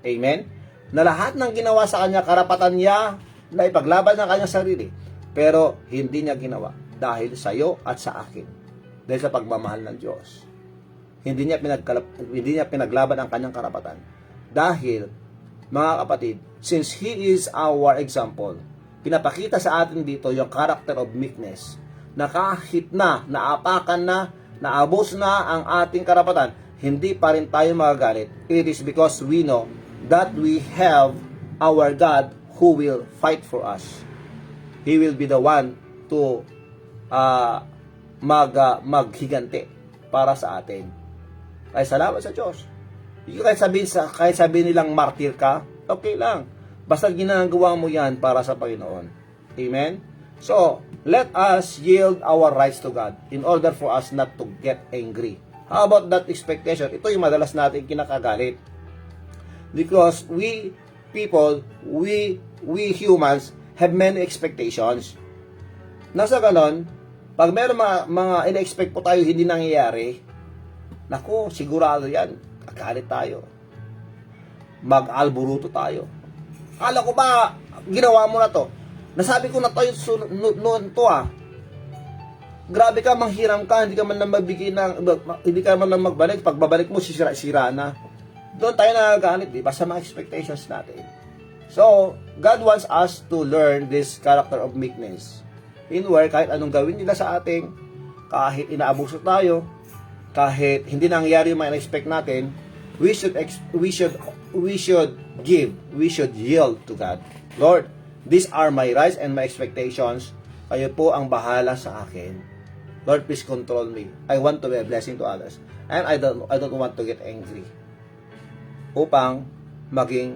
Amen? Na lahat ng ginawa sa Kanya, karapatan niya na ipaglaban ng Kanyang sarili. Pero hindi niya ginawa dahil sa iyo at sa akin. Dahil sa pagmamahal ng Diyos. hindi niya pinaglaban ang kanyang karapatan. Dahil, mga kapatid, since He is our example, pinapakita sa atin dito yung character of meekness, na kahit na, naapakan na, naabos na ang ating karapatan, hindi pa rin tayo magagalit. It is because we know that we have our God who will fight for us. He will be the one to maghigante para sa atin. Ay salamat sa Diyos. Kahit sabihin nilang martir ka, okay lang. Basta ginagawa mo yan para sa Panginoon. Amen? So, let us yield our rights to God in order for us not to get angry. How about that expectation? Ito yung madalas natin kinakagalit. Because we people, we humans have many expectations. Nasa ganon, pag meron mga ina-expect po tayo hindi nangyayari, naku, sigurado yan, kagalit tayo. Mag-alburuto tayo. Akala ko ba, ginawa mo na to? Nasabi ko na tayo noon to Grabe ka, manghiram ka, hindi ka man lang magbigay hindi ka man lang magbalik. Pagbabalik mo, sira na. Doon tayo nagagalit, di ba? Sa mga expectations natin. So, God wants us to learn this character of meekness. In where, kahit anong gawin nila sa atin, kahit inaabuso tayo, kahit hindi nangyayari yung mga expect natin, we should give, we should yield to God. Lord, these are my rights and my expectations. Kayo po ang bahala sa akin. Lord, please control me. I want to be a blessing to others. And I don't want to get angry. Upang maging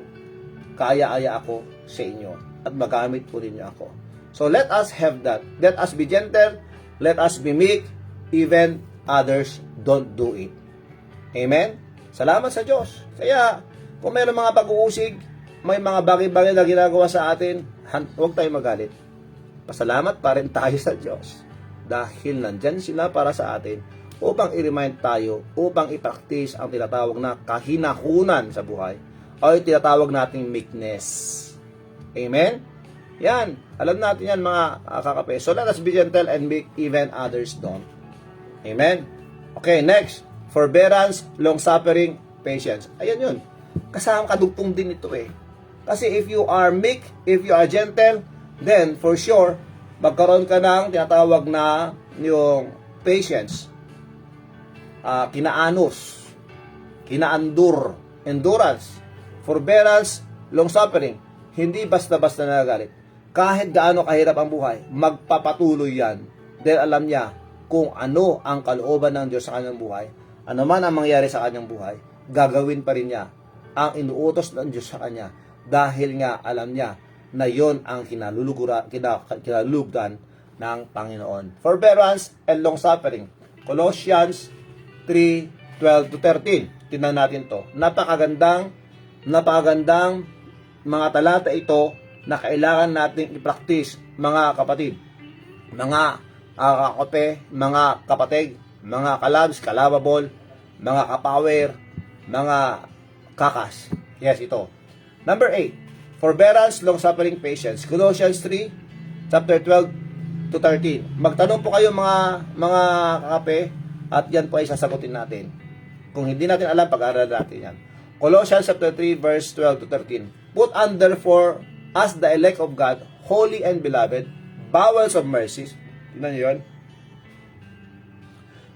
kaaya-aya ako sa inyo at magamit po ninyo ako. So let us have that. Let us be gentle. Let us be meek. Even others don't do it. Amen? Salamat sa Diyos. Kaya, kung mayroong mga pag-uusig, may mga bagay-bagay na ginagawa sa atin, huwag tayo magalit. Pasalamat pa rin tayo sa Diyos. Dahil nandyan sila para sa atin upang i-remind tayo, upang i-practice ang tinatawag na kahinahunan sa buhay o yung tinatawag nating meekness. Amen? Yan. Alam natin yan mga kakape. So let us be gentle and meek even others don't. Amen? Okay, next. Forbearance, long-suffering, patience. Ayan yun. Kasama kadugtong din ito Kasi if you are meek, if you are gentle, then for sure, magkaroon ka ng tinatawag na yung patience, kinaanos, kinaandur, endurance, forbearance, long-suffering. Hindi basta-basta nagagalit. Kahit gaano kahirap ang buhay, magpapatuloy yan. Dahil alam niya kung ano ang kalooban ng Diyos sa kanyang buhay, ano man ang mangyari sa kanyang buhay, gagawin pa rin niya ang inuutos ng Diyos sa kanya. Dahil nga alam niya na yon ang kinalulugdan ng Panginoon. Forbearance and long-suffering. Colossians 3:12-13. Tingnan natin to. Napakagandang mga talata ito na kailangan nating i-practice, mga kapatid, mga kakape, mga kapatid, mga kalabs, kalababol, mga kapower, mga kakas. Yes, ito. Number 8. Forbearance, long-suffering, patience. Colossians 3, chapter 12-13. Magtanong po kayo mga kakape at yan po ay sasagutin natin. Kung hindi natin alam, pag-aaralan natin yan. Colossians chapter 3, verse 12-13. Put on therefore as the elect of God, holy and beloved, bowels of mercies. Tingnan nyo yun?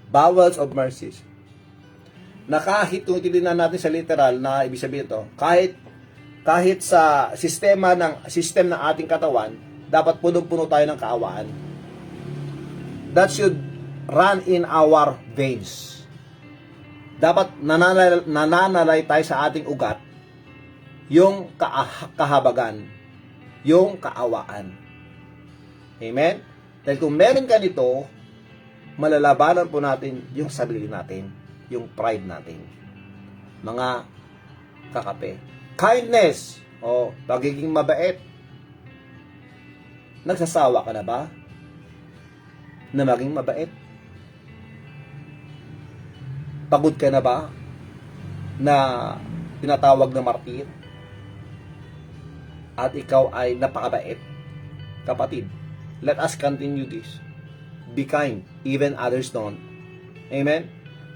Bowels of mercies. Na kahit kung tinitingnan natin sa literal na ibig sabihin ito, kahit sa system ng ating katawan, dapat punong-puno tayo ng kaawaan. That should run in our veins. Dapat nananalay tayo sa ating ugat yung kahabagan, yung kaawaan. Amen? Dahil kung meron ka nito, malalabanan po natin yung sarili natin, yung pride natin. Mga kakape. Kindness, o pagiging mabait. Nagsasawa ka na ba na maging mabait? Pagod ka na ba na tinatawag na martir? At ikaw ay napakabait? Kapatid, let us continue this. Be kind, even others don't. Amen?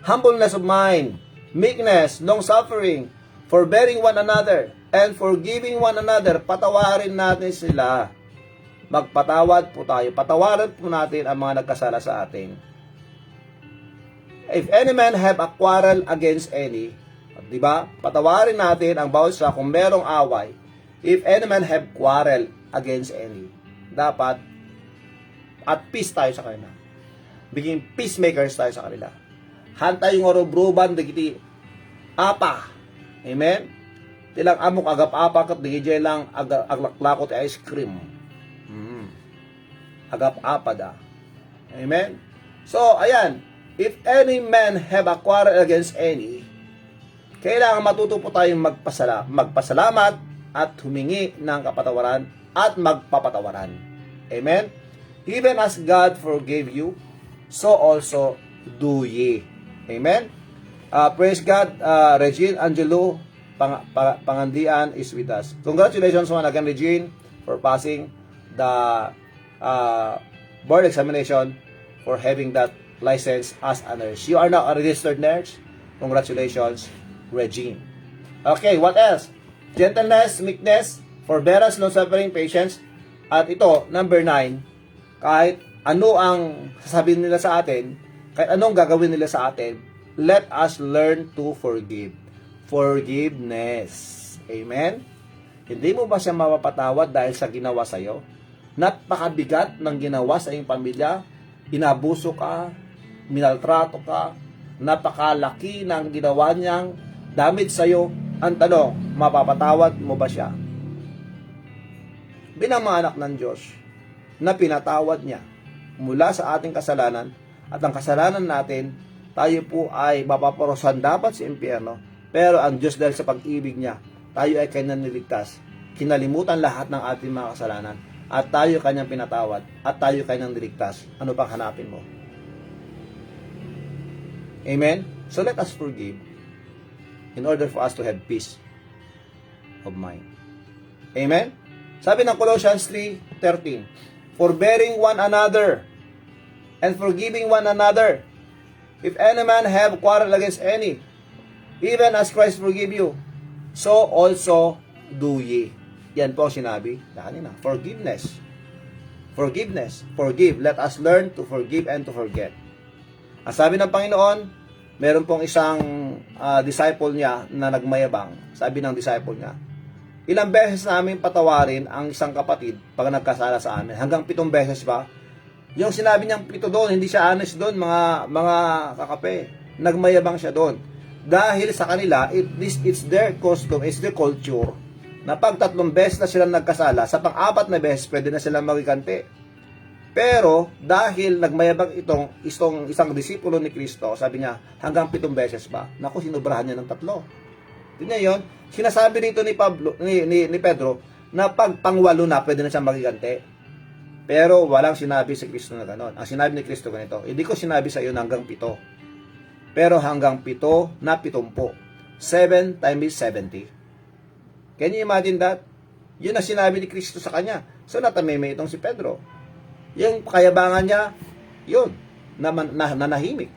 humbleness of mind, meekness, long-suffering, forbearing one another, and forgiving one another. Patawarin natin sila. Magpatawad po tayo. Patawarin po natin ang mga nagkasala sa atin. If any man have a quarrel against any, di ba? Patawarin natin ang bawat isa kung merong away. If any man have quarrel against any, dapat at peace tayo sa kanila. Biging peacemakers tayo sa kanila. Hantay yung orobruban, digiti apa. Amen? Tilang amok agap apa kat digijay lang aglaklakot ice cream. Agap apa da. Amen? So, ayan. If any man have a quarrel against any, kailangan matuto po tayong magpasalamat at humingi ng kapatawaran at magpapatawaran. Amen? Even as God forgave you, so also do ye. Amen? Praise God. Regine Angelo Pangandian is with us. Congratulations once again, Regine, for passing the board examination, for having that license as a nurse. You are now a registered nurse. Congratulations, Regine. Okay, what else? Gentleness, meekness, forbearance, long-suffering, patience. At ito, number 9, kahit ano ang sasabihin nila sa atin, kahit anong gagawin nila sa atin, let us learn to forgive. Forgiveness. Amen? Hindi mo ba siya mapapatawad dahil sa ginawa sa'yo? Napakabigat ng ginawa sa iyong pamilya, inabuso ka, minaltrato ka, napakalaki ng ginawa niyang damit sa'yo. Ang tanong, mapapatawad mo ba siya? Bilang mga anak ng Diyos, na pinatawad niya mula sa ating kasalanan, at ang kasalanan natin, tayo po ay mapaparusahan dapat sa impyerno, pero ang Diyos dahil sa pag-ibig niya, tayo ay kanyang niligtas, kinalimutan lahat ng ating mga kasalanan, at tayo kanyang pinatawad, at tayo kanyang niligtas. Ano pang hanapin mo? Amen? So let us forgive in order for us to have peace of mind. Amen? Sabi ng Colossians 3:13, forbearing one another and forgiving one another. If any man have quarrel against any, even as Christ forgive you, so also do ye. Yan po ang sinabi na kanina. Forgiveness. Forgiveness. Forgive. Let us learn to forgive and to forget. Ang sabi ng Panginoon, meron pong isang disciple niya na nagmayabang. Sabi ng disciple niya, ilang beses namin patawarin ang isang kapatid pag nagkasala sa amin? Hanggang 7 beses ba? Yung sinabi niyang 7 doon, hindi siya honest doon, mga kakape. Nagmayabang siya doon. Dahil sa kanila, it's their custom, it's their culture, na pag 3 beses na sila nagkasala, sa pang-4 na beses, pwede na silang magikante. Pero, dahil nagmayabang itong isang disipulo ni Kristo, sabi niya, hanggang 7 beses ba? Naku, sinubrahan niya ng 3. Tingnan yun, sinasabi dito ni Pedro, na pag pang-8 na, pwede na siyang magigante. Pero, walang sinabi si Kristo na gano'n. Ang sinabi ni Kristo ganito, hindi ko sinabi sa iyo na hanggang 7. Pero hanggang 7 na 70. 7 times 70. Can you imagine that? Yun ang sinabi ni Kristo sa kanya. So, natameme itong si Pedro. Yung kayabangan niya, yun, nanahimik.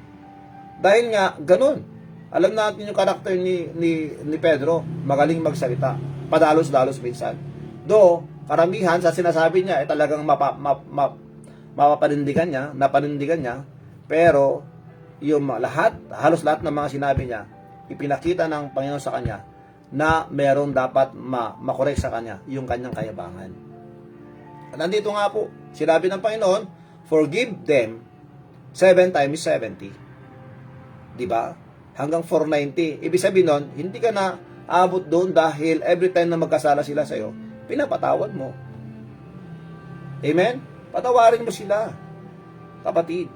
Dahil nga, ganun. Alam natin yung karakter ni Pedro, magaling magsalita. Padalos-dalos minsan. Do, karamihan sa sinasabi niya, talagang mapapanindigan niya, napanindigan niya, pero, yung halos lahat ng mga sinabi niya, ipinakita ng Panginoon sa kanya, na meron dapat makorek sa kanya, yung kanyang kayabangan. At nandito nga po, sinabi ng Panginoon, forgive them 7 times 70. Diba? Hanggang 490. Ibig sabihin nun, hindi ka na abot doon dahil every time na magkasala sila sa'yo, pinapatawad mo. Amen? Patawarin mo sila, kapatid.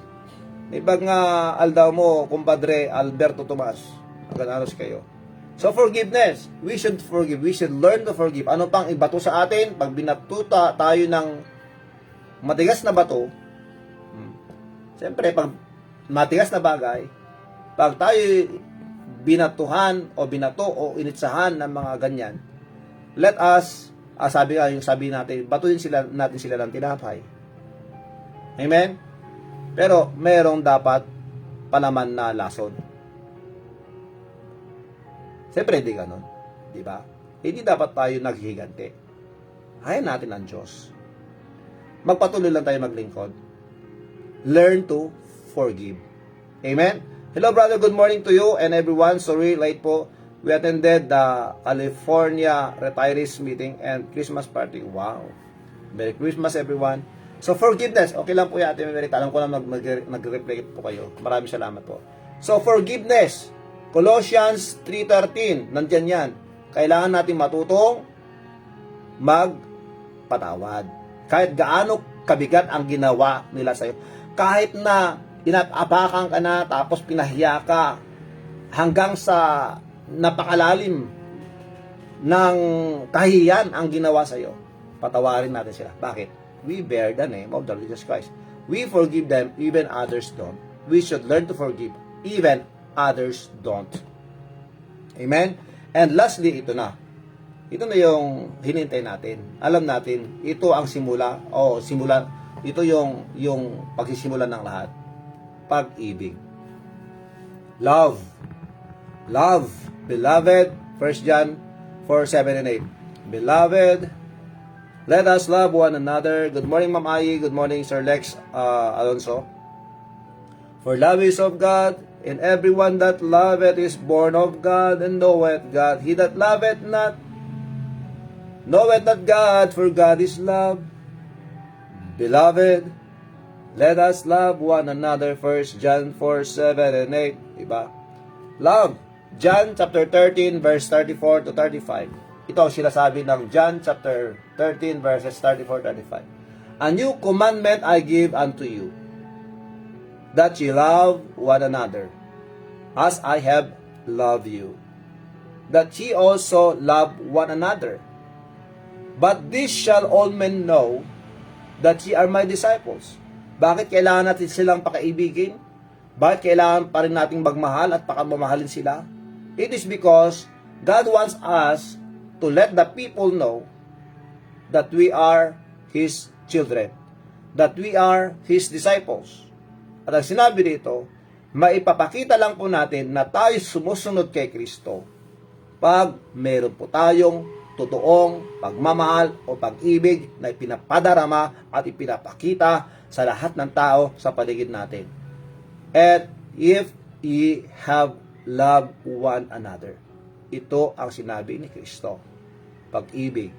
Ibag nga aldaw mo, kumpadre Alberto Tomas, magananos kayo. So forgiveness, we should forgive, we should learn to forgive. Ano pang ibato sa atin? Pag binatuta tayo ng matigas na bato, siyempre pag matigas na bagay, pag tayo binatuhan o binato o initsahan ng mga ganyan, let us, sabi natin, batuhin natin sila ng tinapay. Amen? Pero merong dapat palaman na lason. Siyempre, hindi ganun. Di ba? Hindi dapat tayo naghihiganti. Hayaan natin ang Diyos. Magpatuloy lang tayo maglingkod. Learn to forgive. Amen? Hello, brother. Good morning to you and everyone. Sorry, late po. We attended the California Retirees Meeting and Christmas Party. Wow. Merry Christmas, everyone. So, forgiveness. Okay lang po yan, Ate Merit. Alam ko lang nag-reflect po kayo. Maraming salamat po. So, forgiveness. Colossians 3:13. Nandyan yan. Kailangan natin matutong magpatawad. Kahit gaano kabigat ang ginawa nila sa'yo. Kahit na inapakan ka na, tapos pinahiya ka, hanggang sa napakalalim ng kahiyan ang ginawa sa'yo, patawarin natin sila. Bakit? We bear the name of the Lord Jesus Christ. We forgive them, even others don't. We should learn to forgive, even others don't. Amen? And lastly, ito na. Ito na yung hinintay natin. Alam natin, ito ang simula, ito yung pagsisimula ng lahat. Pag-ibig. Love. Love. Beloved, 1 John 4:7 and 8. Beloved, let us love one another. Good morning, Ma'am Ai. Good morning, Sir Lex Alonso. For love is of God, and everyone that loveth is born of God, and knoweth God. He that loveth not, knoweth not God, for God is love. Beloved, let us love one another. 1 John 4:7 and 8. Diba? Love. John chapter 13 verse 34 to 35. Ito ang sinasabi ng John chapter 13 verses 34-35. A new commandment I give unto you, that ye love one another, as I have loved you, that ye also love one another. But this shall all men know that ye are my disciples. Bakit kailangan natin silang pakaibigin? Bakit kailangan pa rin nating magmahal at pakamamahalin sila? It is because God wants us to let the people know that we are His children, that we are His disciples. At ang sinabi dito, maipapakita lang po natin na tayo sumusunod kay Kristo pag meron po tayong totoong pagmamahal o pag-ibig na ipinapadarama at ipinapakita sa lahat ng tao sa paligid natin. And if ye have love one another. Ito ang sinabi ni Kristo. Pag-ibig.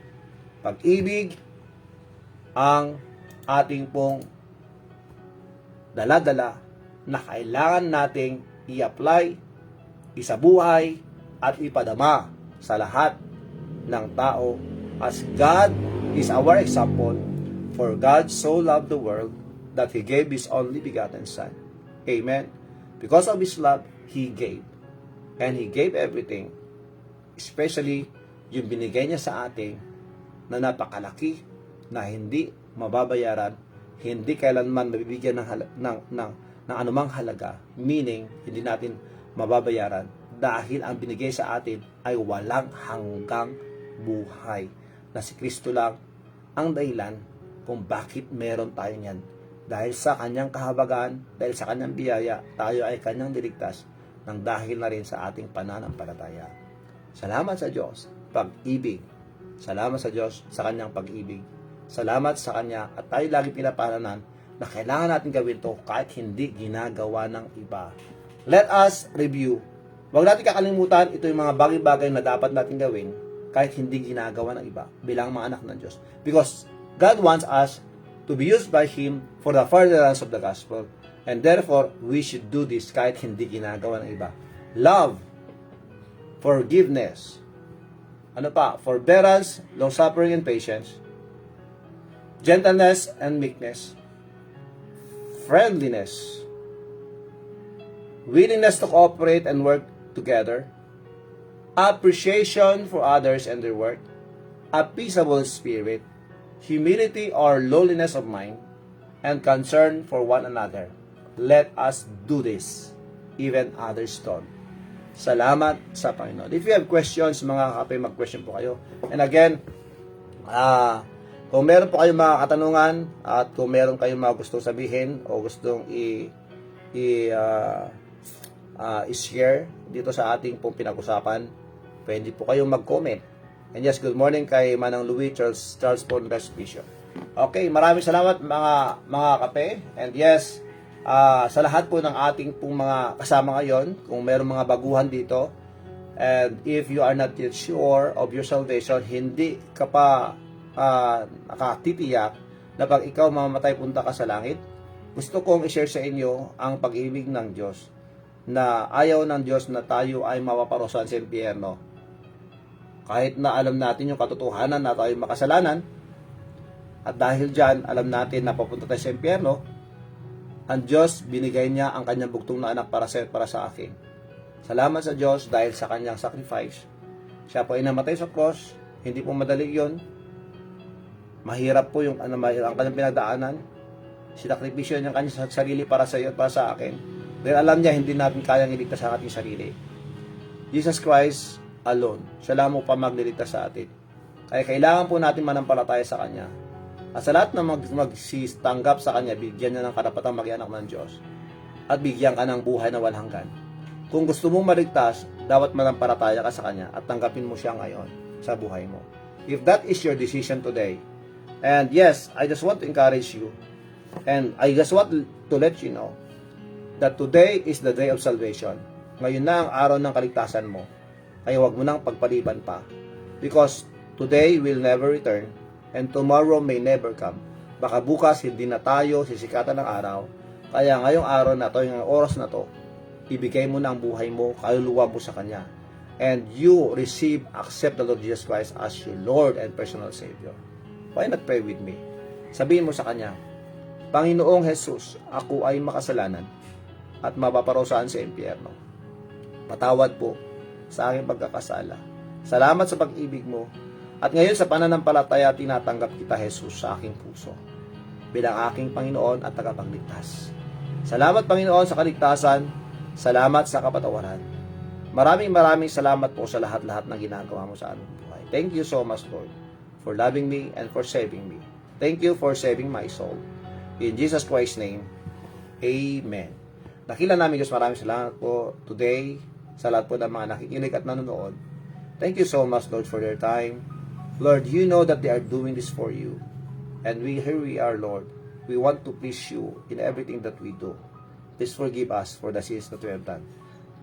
Pag-ibig ang ating pong dala-dala na kailangan nating i-apply, isabuhay, at ipadama sa lahat ng tao as God is our example. For God so loved the world that He gave His only begotten Son. Amen. Because of His love, He gave. And He gave everything, especially yung binigay niya sa atin na napakalaki, na hindi mababayaran, hindi kailanman mabibigyan ng anumang halaga, meaning hindi natin mababayaran dahil ang binigay sa atin ay walang hanggang buhay, na si Kristo lang ang dahilan kung bakit meron tayo niyan. Dahil sa kanyang kahabagan, dahil sa kanyang biyaya, tayo ay kanyang niligtas ng dahil na rin sa ating pananampalataya. Salamat sa Diyos, pag-ibig. Salamat sa Diyos sa kanyang pag-ibig. Salamat sa kanya at tayo lagi pinaparanan na kailangan natin gawin to kahit hindi ginagawa ng iba. Let us review. Huwag natin kakalimutan, ito yung mga bagay-bagay na dapat natin gawin kahit hindi ginagawa ng iba bilang mga anak ng Diyos. Because God wants us to be used by Him for the furtherance of the gospel. And therefore, we should do this kahit hindi ginagawa ng iba. Love, forgiveness, forbearance, long-suffering and patience, gentleness and meekness, friendliness, willingness to cooperate and work together, appreciation for others and their work, a peaceable spirit, humility or lowliness of mind, and concern for one another. Let us do this, even others don't. Salamat sa Panginoon. If you have questions, mga kape, mag-question po kayo. And again, kung meron po kayong mga katanungan at kung meron kayong mga gustong sabihin o gustong i-share dito sa ating pong pinag-usapan, pwede po kayong mag-comment. And yes, good morning kay Manang Louis Charles Paul Respicio. Okay, maraming salamat mga kape. And yes, sa lahat po ng ating pong mga kasama ngayon, kung mayroong mga baguhan dito, and if you are not yet sure of your salvation, hindi ka pa nakatitiyak na pag ikaw mamamatay punta ka sa langit, gusto kong i-share sa inyo ang pag-ibig ng Diyos, na ayaw ng Diyos na tayo ay mapaparusahan sa impyerno. Kahit na alam natin yung katotohanan na tayo makasalanan, at dahil dyan, alam natin na papunta tayo sa impyerno, ang Diyos, binigay niya ang kanyang bugtong na anak para sa akin. Salamat sa Diyos dahil sa kanyang sacrifice. Siya po ay namatay sa cross, hindi po madali yun. Mahirap po ang kanyang pinagdaanan. Sinakripisyo niya ang kanyang sarili para sa iyo at para sa akin. Dahil alam niya, hindi natin kayang iligtas ang ating sarili. Jesus Christ alone, siya lang mo pa magliligtas sa atin. Kaya kailangan po natin manampalataya sa Kanya. At sa lahat na magsitanggap sa Kanya, bigyan niya ng karapatang maging anak ng Diyos. At bigyan ka ng buhay na walang hanggan. Kung gusto mong maligtas, dapat manampalataya ka sa Kanya at tanggapin mo siya ngayon sa buhay mo. If that is your decision today, and yes, I just want to encourage you, and I just want to let you know, that today is the day of salvation. Ngayon na ang araw ng kaligtasan mo. Kaya huwag mo nang pagpaliban pa. Because today will never return and tomorrow may never come. Baka bukas hindi na tayo sisikatan ng araw. Kaya ngayong araw na to, ngayong oras na to, ibigay mo na ang buhay mo, kaluluwa mo sa Kanya. And you accept the Lord Jesus Christ as your Lord and personal Savior. Why not pray with me? Sabihin mo sa Kanya, Panginoong Jesus, ako ay makasalanan at mapaparusahan sa impyerno. Patawad po sa aking pagkakasala. Salamat sa pag-ibig mo. At ngayon sa pananampalataya, tinatanggap kita, Jesus, sa aking puso bilang aking Panginoon at tagapagligtas. Salamat, Panginoon, sa kaligtasan. Salamat sa kapatawaran. Maraming salamat po sa lahat-lahat ng ginagawa mo sa aming buhay. Thank you so much, Lord, for loving me and for saving me. Thank you for saving my soul. In Jesus Christ's name, Amen. Nakila namin, Diyos, maraming salamat po today sa lahat po ng mga nakikinig at nanonood. Thank you so much, Lord, for their time. Lord, you know that they are doing this for you. And here we are, Lord. We want to please you in everything that we do. Please forgive us for the sins that we have done.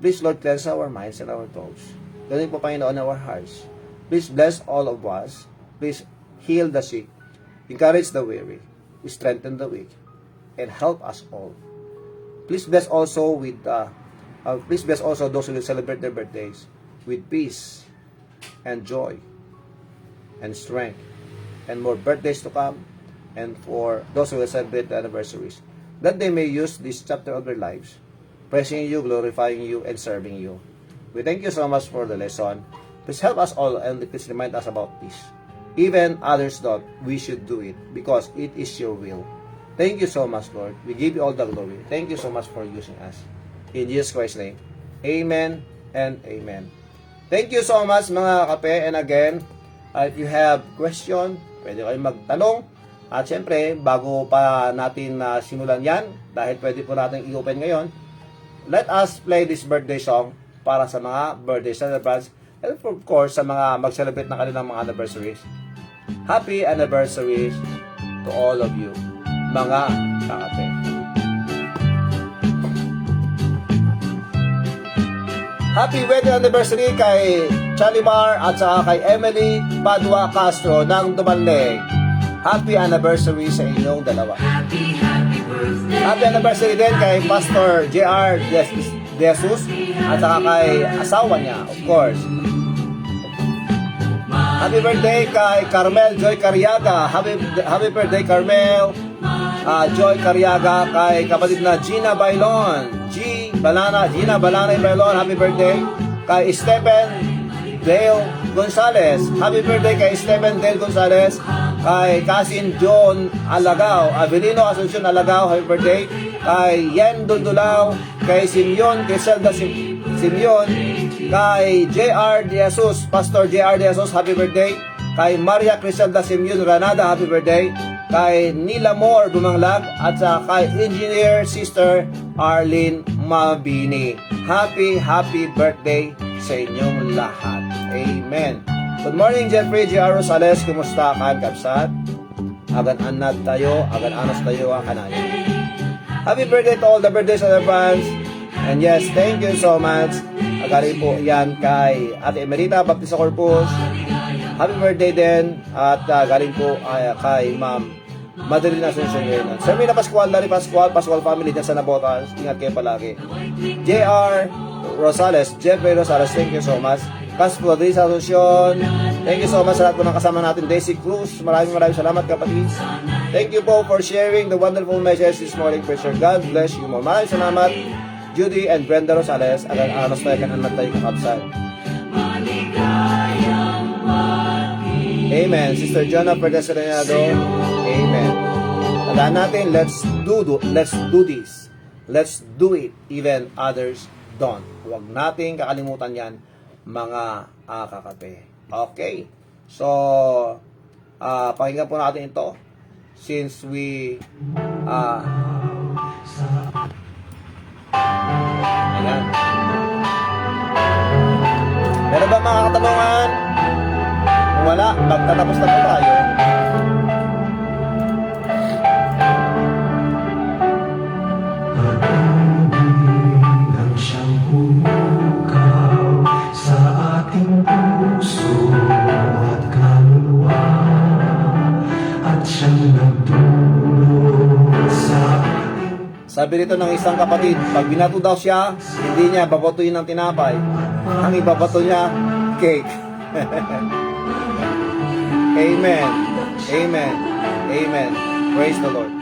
Please, Lord, cleanse our minds and our thoughts. Galing po, Panginoon, our hearts. Please bless all of us. Please heal the sick. Encourage the weary. Strengthen the weak. And help us all. Please bless also those who will celebrate their birthdays with peace and joy and strength and more birthdays to come, and for those who will celebrate the anniversaries, that they may use this chapter of their lives praising you, glorifying you, and serving you. We thank you so much for the lesson. Please help us all and please remind us about this. Even others don't, we should do it because it is your will. Thank you so much, Lord. We give you all the glory. Thank you so much for using us. In Jesus Christ's name, Amen and Amen. Thank you so much, mga kape. And again, if you have question, pwede kayong magtanong. At syempre, bago pa natin simulan yan, dahil pwede po natin i-open ngayon, let us play this birthday song para sa mga birthday celebrants and of course, sa mga mag-celebrate na kanilang mga anniversaries. Happy anniversaries to all of you, mga kakape. Happy wedding anniversary kay Chalimar at saka kay Emily Padua Castro ng Dumalig. Happy anniversary sa inyong dalawa. Happy birthday. Happy anniversary din kay Pastor J.R. Jesus at saka kay asawa niya, of course. Happy birthday kay Carmel Joy Cariaga. Happy birthday, Carmel Joy Cariaga, kay kapatid na Gina Bailon. Gina Balana Bailon, happy birthday. Kay Stephen Dale Gonzales. Happy birthday kay Stephen Dale Gonzales. Kay Cousin John Alagao. Avelino Asuncion Alagao, happy birthday. Kay Yen Dundulao. Kay Simeon Criselda Simeon. Kay J.R. De Jesus, Pastor J.R. De Jesus, happy birthday. Kay Maria Criselda Simeon Ranada, happy birthday. Kay Nila Moore Bumanglag at sa kay Engineer Sister Arlene Mabini. Happy birthday sa inyong lahat. Amen. Good morning, Jeffrey J. Rosales. Kumusta ka, Kapsat? Agan anad tayo, agan anas tayo ang kanayo. Happy birthday to all the birthday celebrants. And yes, thank you so much. Galing po yan kay Ate Emerita Baptista Corpus. Happy birthday din. At galing po kay Ma'am Madeline Asuncion Renan. Sir Mina Pascual, Larry Pascual, Pascual family dyan sa Nabotas. Ingat kayo palagi. J.R. Rosales, Jeffrey Rosales, thank you so much. Pascual Risa Asuncion, thank you so much sa lahat po ng kasama natin. Daisy Cruz, maraming salamat kapatid. Thank you po for sharing the wonderful message this morning, Preacher. God bless you more. Maraming salamat. Judy and Brenda Rosales, agan anos tayo kanan tayo kakabsan. Amen. Sister Jonah Perdeserenado, amen. Tandaan natin, let's do this. Let's do it, even others don't. Huwag nating kakalimutan yan, mga kakape. Okay. So, pakinggan po natin ito. Since we, ayan. Meron ba mga katanungan? Kung wala, magtatapos na po tayo. Nang siyang pumukaw sa ating puso at kaluluwa, at siyang nagdulot sa Sabi rito ng isang kapatid, pag binato daw siya, hindi niya babatuin ng tinapay. Ang ibabato niya, cake. Amen. Amen. Amen. Praise the Lord.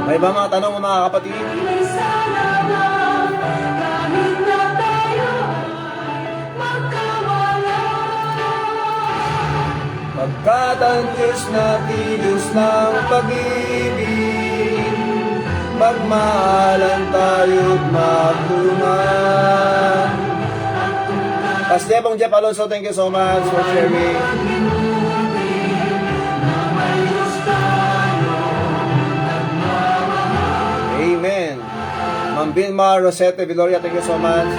May ba mga tanong mga kapatid? Pagkat ang Diyos na kilos ng pag-ibig, magmahalan tayo't magtulungan. Pastor Jeff Alonso, thank you so much for sharing. Amen. Ma'am Vilma Rosete Viloria, thank you so much.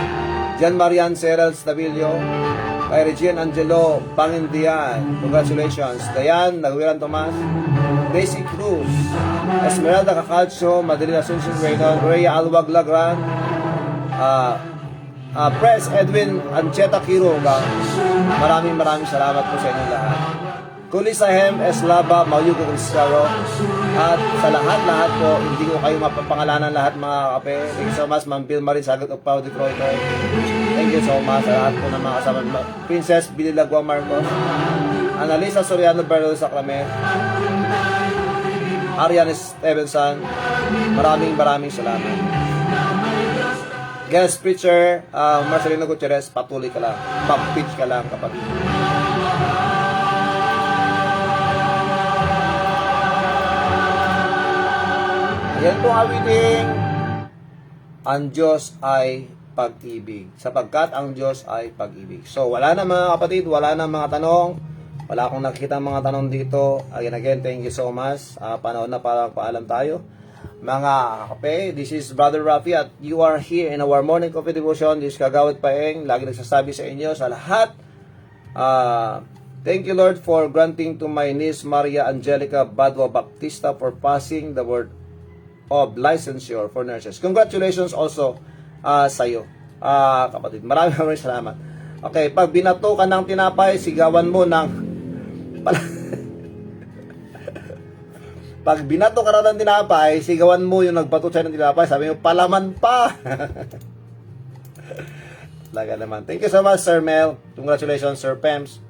Jan Marian Serel Stabilio. Kay Regine Angelo Pangindian, congratulations. Dayan Nagwiran Tomas, Daisy Cruz, Esmeralda Cacalcio, Madeline Asuncion Reynolds, Rhea Alwag Lagran, Press Edwin Ancheta Quiroga. Maraming salamat po sa inyo lahat. Kulisahem Eslava Mayugo Cristaro, at sa lahat po, hindi ko kayo mapapangalanan lahat mga kape. Thank you so much, Ma'am Bill Marin Sagot of Pau Detroit. Thank you so much sa lahat po ng mga kasama. Princess Bililagwa Marcos, Analisa Soriano Barrel Sacrament, Ariane Stevenson, maraming salamat. Guest preacher, Marcelino Gutierrez, patuloy ka lang, pag-pitch ka lang kapatid. Yan pong awiting, ang Diyos ay pag-ibig. Sapagkat ang Diyos ay pag-ibig. So, wala na mga kapatid, wala na mga tanong. Wala akong nakikita mga tanong dito. Again, thank you so much. Panahon na para paalam tayo. Mga kape, this is Brother Rafi at you are here in our morning coffee devotion. This is Kagawad Paeng. Lagi nagsasabi sa inyo, sa lahat. Thank you, Lord, for granting to my niece Maria Angelica Badwa Baptista for passing the word of licensure for nurses. Congratulations also sa iyo, kapatid. Maraming salamat. Okay, pag binato ka ng tinapay, sigawan mo ng pag binato ka ng tinapay, sigawan mo yung nagbato sa'yo ng tinapay, sabi mo, palaman pa. Talaga naman. Thank you so much, Sir Mel. Congratulations, Sir Pems.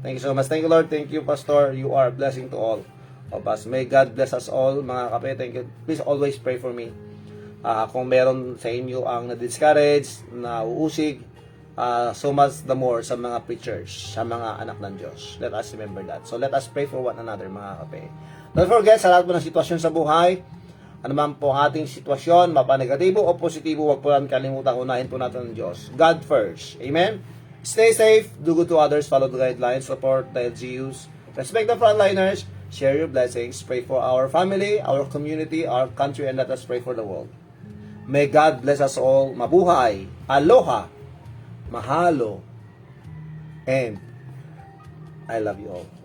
Thank you so much. Thank you, Lord. Thank you, Pastor. You are a blessing to all of us. May God bless us all, mga kape. Thank you. Please always pray for me. Kung meron sa inyo ang na-discourage, na uusig, so much the more sa mga preachers, sa mga anak ng Diyos. Let us remember that. So let us pray for one another, mga kape. Don't forget, sa lahat po ng sitwasyon sa buhay, ano man po ang ating sitwasyon, mapanegatibo o positibo, huwag po natin kalimutan, unahin po natin ng Diyos. God first. Amen? Stay safe, do good to others, follow the guidelines, support the LGUs, respect the frontliners, Share your blessings. Pray for our family, our community, our country, and let us pray for the world. May God bless us all. Mabuhay. Aloha. Mahalo. And I love you all.